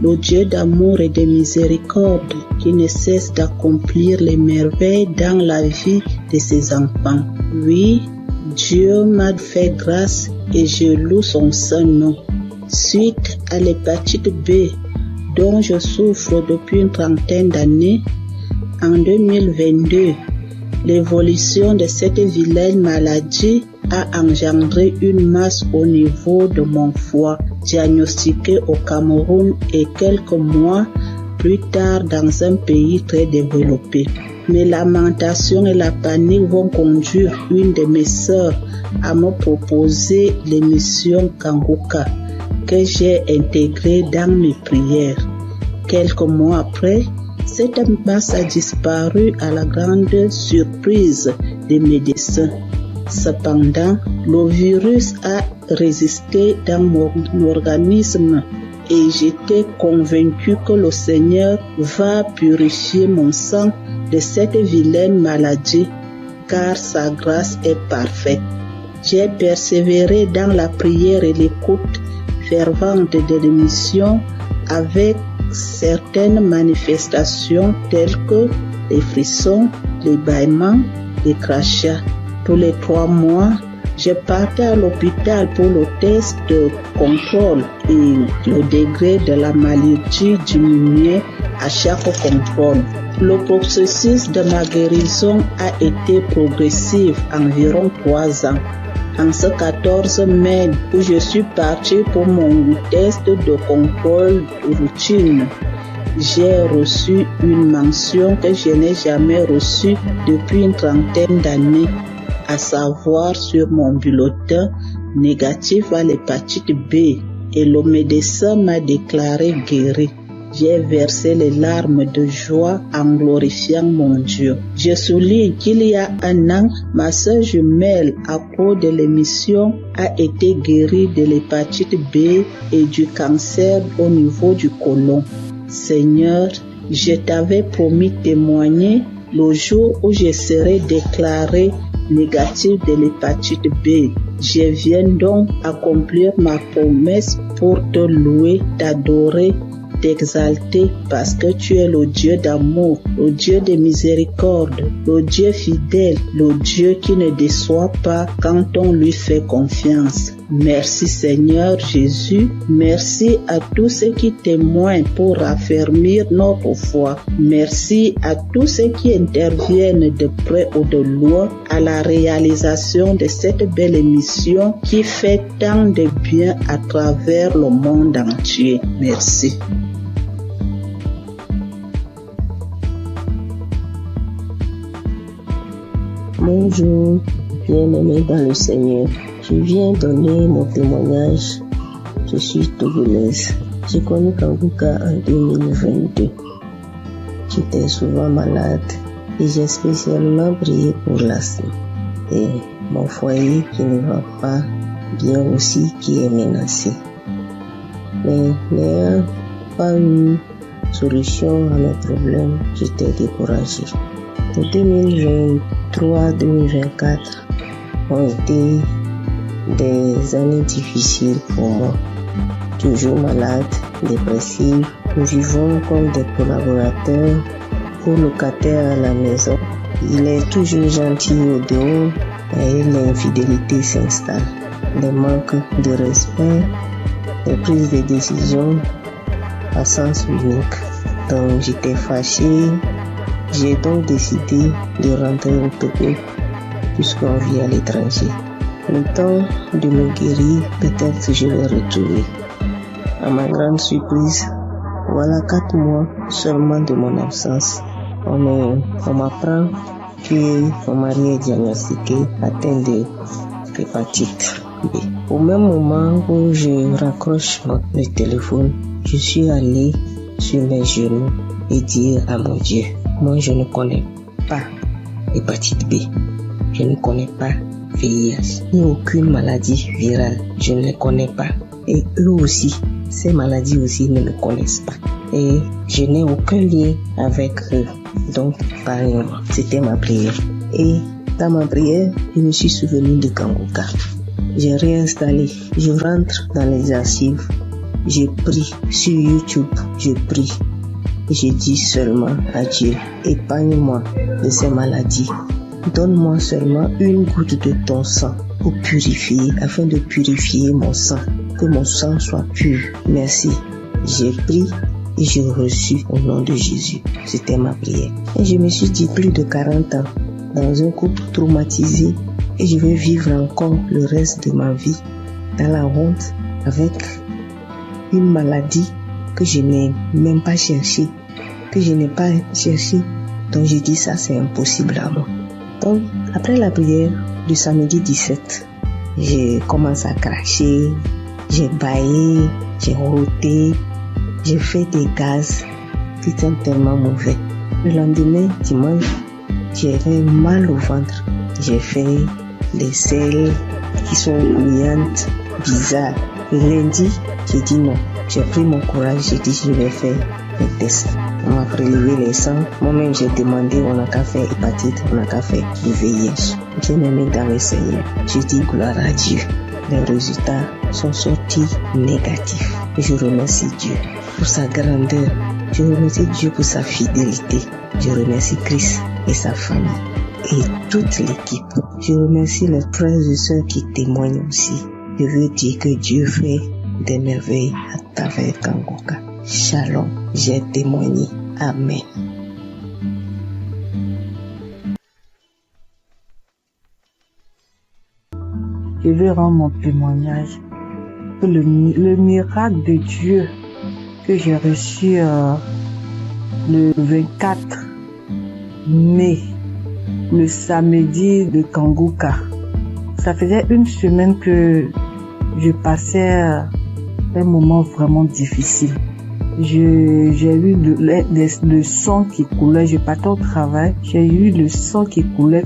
le Dieu d'amour et de miséricorde qui ne cesse d'accomplir les merveilles dans la vie de ses enfants. Oui, Dieu m'a fait grâce et je loue son saint nom. Suite à l'hépatite B dont je souffre depuis une trentaine d'années, en 2022, l'évolution de cette vilaine maladie a engendré une masse au niveau de mon foie, diagnostiquée au Cameroun et quelques mois plus tard dans un pays très développé. Mes lamentations et la panique vont conduire une de mes sœurs à me proposer l'émission Kangoka que j'ai intégrée dans mes prières. Quelques mois après, cette masse a disparu à la grande surprise des médecins. Cependant, le virus a résisté dans mon organisme et j'étais convaincu que le Seigneur va purifier mon sang de cette vilaine maladie, car sa grâce est parfaite. J'ai persévéré dans la prière et l'écoute fervente de l'émission avec certaines manifestations telles que les frissons, les bâillements, les crachats. Tous les 3 mois, je partais à l'hôpital pour le test de contrôle et le degré de la maladie diminuait à chaque contrôle. Le processus de ma guérison a été progressif, environ 3 ans. En ce 14 mai où je suis parti pour mon test de contrôle routine, j'ai reçu une mention que je n'ai jamais reçue depuis une trentaine d'années, à savoir sur mon bulletin négatif à l'hépatite B, et le médecin m'a déclaré guéri. J'ai versé les larmes de joie en glorifiant mon Dieu. Je souligne qu'il y a 1 an, ma sœur jumelle, à cause de l'émission, a été guérie de l'hépatite B et du cancer au niveau du côlon. Seigneur, je t'avais promis témoigner le jour où je serai déclaré négatif de l'hépatite B. Je viens donc accomplir ma promesse pour te louer, t'adorer, t'exalter parce que tu es le Dieu d'amour, le Dieu de miséricorde, le Dieu fidèle, le Dieu qui ne déçoit pas quand on lui fait confiance. Merci Seigneur Jésus, merci à tous ceux qui témoignent pour raffermir notre foi. Merci à tous ceux qui interviennent de près ou de loin à la réalisation de cette belle émission qui fait tant de bien à travers le monde entier. Merci. Bonjour, bien-aimés dans le Seigneur. Je viens donner mon témoignage. Je suis togolaise. J'ai connu Kangoka en 2022. J'étais souvent malade et j'ai spécialement prié pour l'asthme et mon foyer qui ne va pas bien aussi qui est menacé. Mais n'ayant pas eu solution à mes problèmes, j'étais découragée. De 2023-2024 ont été des années difficiles pour moi. Toujours malade, dépressive, nous vivons comme des collaborateurs ou locataires à la maison. Il est toujours gentil au dehors et l'infidélité s'installe. Les manques de respect, les prises de décision à sens unique. Donc j'étais fâchée. J'ai donc décidé de rentrer au Togo puisqu'on vit à l'étranger. Le temps de me guérir, peut-être je vais retrouver. À ma grande surprise, voilà 4 mois seulement de mon absence. On m'apprend que mon mari est diagnostiqué atteint de l'hépatite B. Au même moment où je raccroche le téléphone, je suis allé sur mes genoux et dire à mon Dieu, moi je ne connais pas l'hépatite B, je ne connais pas VIH, ni aucune maladie virale, je ne les connais pas. Et eux aussi, ces maladies aussi ne me connaissent pas. Et je n'ai aucun lien avec eux. Donc, parlez-moi. C'était ma prière. Et dans ma prière, je me suis souvenu de Kanguka. J'ai réinstallé. Je rentre dans les archives. J'ai pris sur YouTube. Je prie. Je dis seulement à Dieu, épargne-moi de ces maladies. Donne-moi seulement une goutte de ton sang pour purifier, afin de purifier mon sang. Que mon sang soit pur. Merci. J'ai pris et j'ai reçu au nom de Jésus. C'était ma prière. Et je me suis dit, plus de 40 ans, dans un couple traumatisé, et je vais vivre encore le reste de ma vie dans la honte, avec une maladie que je n'ai même pas cherchée, que je n'ai pas cherchée. Donc j'ai dit, ça c'est impossible à moi. Donc après la prière du samedi 17, j'ai commencé à cracher, j'ai bâillé, j'ai roté, j'ai fait des gaz qui étaient tellement mauvais. Le lendemain, dimanche, j'avais mal au ventre. J'ai fait des selles qui sont bouillantes, bizarres. Le lundi, j'ai dit non. J'ai pris mon courage, j'ai dit je vais faire les tests. On m'a prélevé les sangs. Moi-même, j'ai demandé, on n'a qu'à faire hépatite, on n'a qu'à faire du VIH. Bien aimé dans le Seigneur, je dis gloire à Dieu. Les résultats sont sortis négatifs. Et je remercie Dieu pour sa grandeur. Je remercie Dieu pour sa fidélité. Je remercie Christ et sa famille et toute l'équipe. Je remercie les frères et sœurs qui témoignent aussi. Je veux dire que Dieu fait des merveilles à travers Kanguka. Shalom, j'ai témoigné. Amen. Je veux rendre mon témoignage que le miracle de Dieu que j'ai reçu le 24 mai, le samedi de Kanguka. Ça faisait une semaine que je passais un moment vraiment difficile. J'ai eu le sang qui coulait, je partais au travail, j'ai eu le sang qui coulait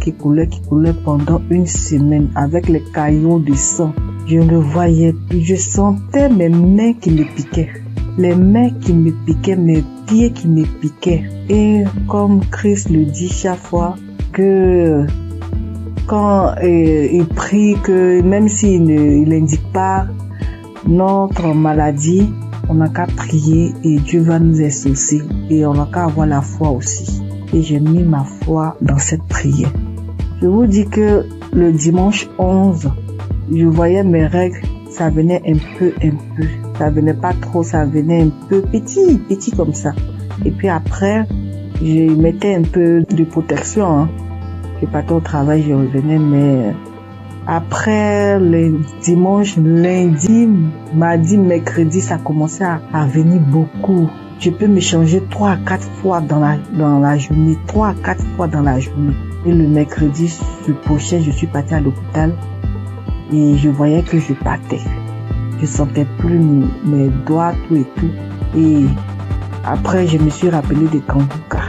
pendant une semaine avec les caillots de sang. Je ne voyais plus, je sentais mes mains qui me piquaient, les mains qui me piquaient, mes pieds qui me piquaient. Et comme Christ le dit chaque fois, que quand il prie, que même s'il n'indique pas notre maladie, on n'a qu'à prier et Dieu va nous exaucer et on n'a qu'à avoir la foi aussi. Et j'ai mis ma foi dans cette prière. Je vous dis que le dimanche 11, je voyais mes règles, ça venait un peu. Ça venait pas trop, ça venait un peu petit comme ça. Et puis après, je mettais un peu de protection. Je partais au travail, je revenais, mais après le dimanche, lundi, mardi, mercredi, ça commençait à venir beaucoup. Je peux me changer 3 à 4 fois dans la journée, 3 à 4 fois dans la journée. Et le mercredi, je suis partie à l'hôpital et je voyais que je partais. Je sentais plus mes doigts, tout et tout. Et après, je me suis rappelé de Kanguka.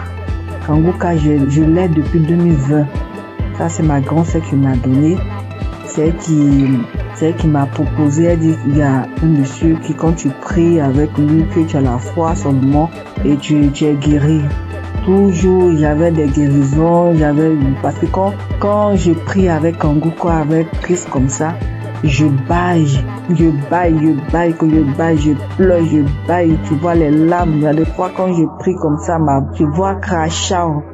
Kanguka, je l'ai depuis 2020. Ça, c'est ma grand-sœur qui m'a donné. C'est elle qui m'a proposé. Elle dit, il y a un monsieur qui, quand tu pries avec lui, que tu as la foi seulement et tu es guéri. Toujours, j'avais des guérisons, parce que quand je prie avec Kanguka, avec Christ comme ça, je baille, je pleure, je baille, tu vois les larmes. Il y a des fois quand je prie comme ça, tu vois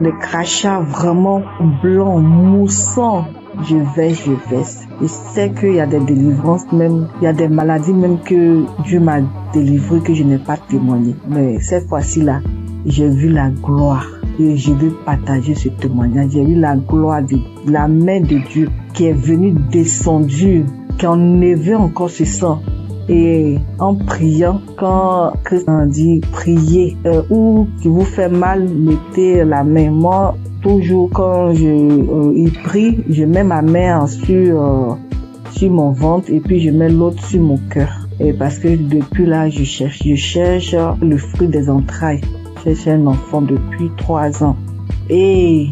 les crachats vraiment blancs, moussants. Je vais. Je sais qu'il y a des délivrances même, il y a des maladies même que Dieu m'a délivré que je n'ai pas témoigné. Mais cette fois-ci là, j'ai vu la gloire. et je veux partager ce témoignage. J'ai vu la gloire de la main de Dieu qui est venue descendue, qui a enlevé encore ce sang. Et en priant, quand Christ a dit priez, ou qui vous fait mal, mettez la main. Moi, toujours quand il prie, je mets ma main sur mon ventre et puis je mets l'autre sur mon cœur. Et parce que depuis là, je cherche le fruit des entrailles. Je cherche un enfant depuis 3 ans. Et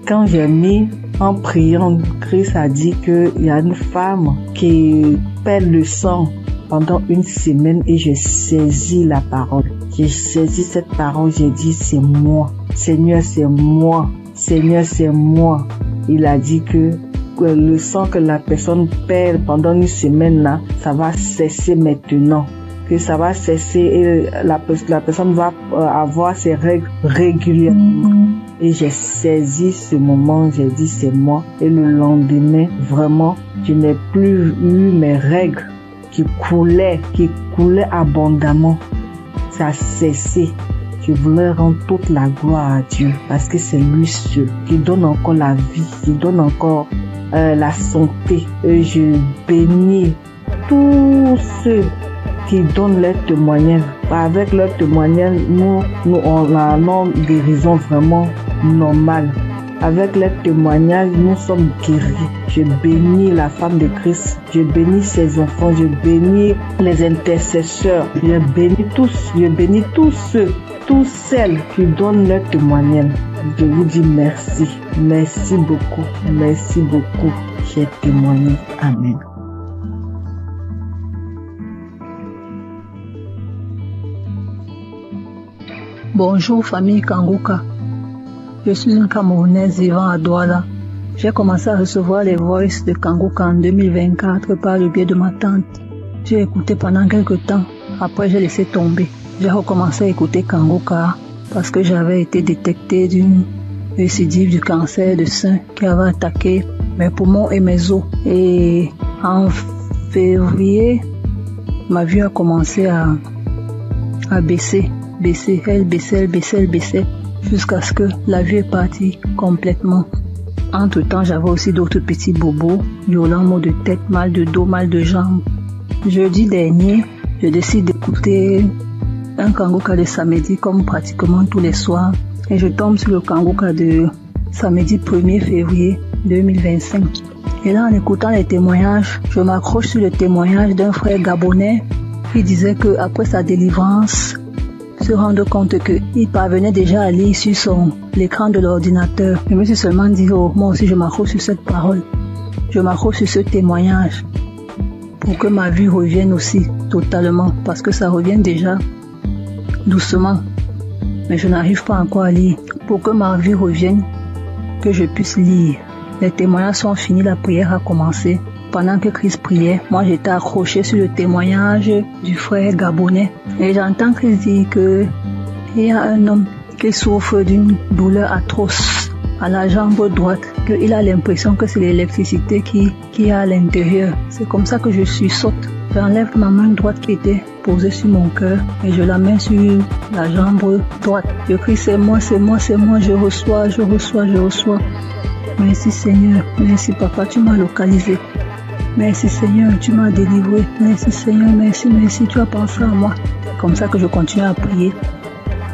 quand j'ai mis en priant, Christ a dit qu'il y a une femme qui perd le sang pendant 1 semaine et j'ai saisi la parole. J'ai saisi cette parole, j'ai dit c'est moi. Seigneur, c'est moi. Seigneur, c'est moi. Il a dit que le sang que la personne perd pendant 1 semaine là, ça va cesser maintenant. Que ça va cesser et la personne va avoir ses règles régulièrement. Et j'ai saisi ce moment, j'ai dit c'est moi. Et le lendemain, vraiment, je n'ai plus eu mes règles qui coulaient abondamment. Ça a cessé. Je voulais rendre toute la gloire à Dieu parce que c'est lui seul qui donne encore la vie, qui donne encore la santé. Et je bénis tous ceux qui donnent leur témoignage. Avec leur témoignage, nous on a une guérison vraiment normale. Avec leur témoignage, nous sommes guéris. Je bénis la femme de Christ. Je bénis ses enfants. Je bénis les intercesseurs. Je bénis tous ceux, toutes celles qui donnent leur témoignage. Je vous dis merci. Merci beaucoup. Merci beaucoup. J'ai témoigné. Amen. Bonjour famille Kanguka. Je suis une Camerounaise vivant à Douala. J'ai commencé à recevoir les voices de Kanguka en 2024 par le biais de ma tante. J'ai écouté pendant quelques temps. Après, j'ai laissé tomber. J'ai recommencé à écouter Kanguka parce que j'avais été détectée d'une récidive du cancer de sein qui avait attaqué mes poumons et mes os. Et en février, ma vue a commencé à baisser. Elle baissait, jusqu'à ce que la vue est partie complètement. Entre-temps, j'avais aussi d'autres petits bobos, violents maux de tête, mal de dos, mal de jambes. Jeudi dernier, je décide d'écouter un Kanguka de samedi comme pratiquement tous les soirs. Et je tombe sur le Kanguka de samedi 1er février 2025. Et là, en écoutant les témoignages, je m'accroche sur le témoignage d'un frère gabonais qui disait qu'après sa délivrance, se rendre compte qu'il parvenait déjà à lire sur l'écran de l'ordinateur. Je me suis seulement dit, oh, moi aussi je m'accroche sur cette parole. Je m'accroche sur ce témoignage pour que ma vue revienne aussi totalement, parce que ça revient déjà doucement. Mais je n'arrive pas encore à lire. Pour que ma vue revienne, que je puisse lire. Les témoignages sont finis, la prière a commencé. Pendant que Christ priait, moi j'étais accroché sur le témoignage du frère gabonais. Et j'entends Christ dire qu'il y a un homme qui souffre d'une douleur atroce à la jambe droite, qu'il a l'impression que c'est l'électricité qui est à l'intérieur. C'est comme ça que je sursaute. J'enlève ma main droite qui était posée sur mon cœur et je la mets sur la jambe droite. Je crie c'est moi, je reçois. Merci Seigneur, merci Papa, tu m'as localisé. Merci Seigneur, tu m'as délivré. Merci Seigneur, merci, tu as pensé à moi. Comme ça que je continue à prier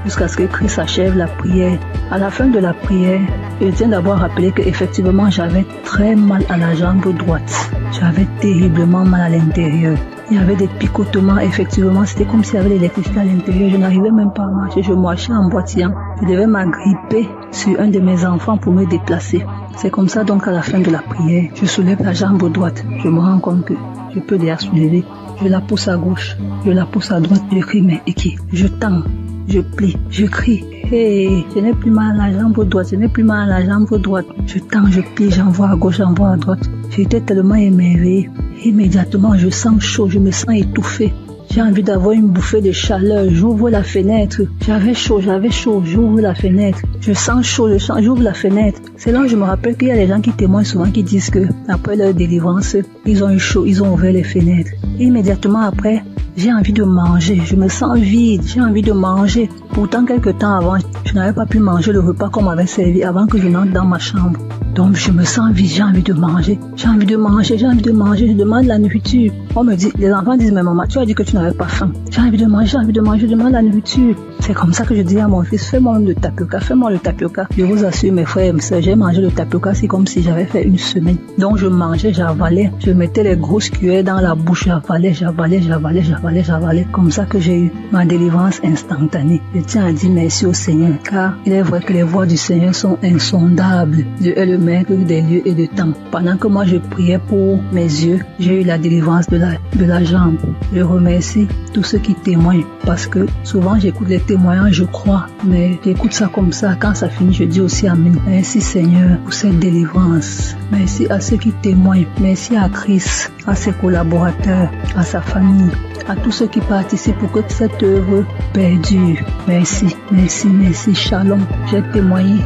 jusqu'à ce que Christ achève la prière. À la fin de la prière, je tiens d'abord à rappeler qu'effectivement j'avais très mal à la jambe droite. J'avais terriblement mal à l'intérieur. Il y avait des picotements, effectivement, c'était comme s'il y avait de l'électricité à l'intérieur. Je n'arrivais même pas à marcher, je marchais en boitillant. Je devais m'agripper sur un de mes enfants pour me déplacer. C'est comme ça donc à la fin de la prière, je soulève la jambe droite. Je me rends compte que je peux déjà soulever. Je la pousse à gauche, je la pousse à droite, je crie mais qui? Je tends, je plie, je crie. Hey, je n'ai plus mal à la jambe droite, Je tends, je plie, j'envoie à gauche, j'envoie à droite. J'étais tellement émerveillée. Immédiatement, je sens chaud, je me sens étouffée. J'ai envie d'avoir une bouffée de chaleur. J'ouvre la fenêtre. J'avais chaud. J'ouvre la fenêtre. Je sens chaud, j'ouvre la fenêtre. C'est là où je me rappelle qu'il y a des gens qui témoignent souvent qui disent que après leur délivrance, ils ont eu chaud, ils ont ouvert les fenêtres. Et immédiatement après, j'ai envie de manger. Je me sens vide. J'ai envie de manger. Pourtant, quelques temps avant, je n'avais pas pu manger le repas qu'on m'avait servi avant que je n'entre dans ma chambre. Donc, je me sens vide, j'ai envie de manger. Je demande la nourriture. On me dit, les enfants disent, mais maman, tu as dit que tu n'avais pas faim. J'ai envie de manger, je demande la nourriture. C'est comme ça que je dis à mon fils, fais-moi le tapioca. Je vous assure, mes frères et mes sœurs, j'ai mangé le tapioca, c'est comme si j'avais fait une semaine. Donc, je mangeais, j'avalais, je mettais les grosses cuillères dans la bouche, j'avalais. Comme ça que j'ai eu ma délivrance instantanée. Je tiens à dire merci au Seigneur, car il est vrai que les voies du Seigneur sont insondables. Dieu est le maître des lieux et de temps. Pendant que moi je priais pour mes yeux, j'ai eu la délivrance de la jambe. Je remercie tous ceux qui témoignent, parce que souvent j'écoute les témoignages, je crois, mais j'écoute ça comme ça. Quand ça finit, je dis aussi Amen. Merci Seigneur pour cette délivrance. Merci à ceux qui témoignent. Merci à Christ, à ses collaborateurs, à sa famille, à tous ceux qui participent pour que cette œuvre perdure. Merci. Shalom. J'ai témoigné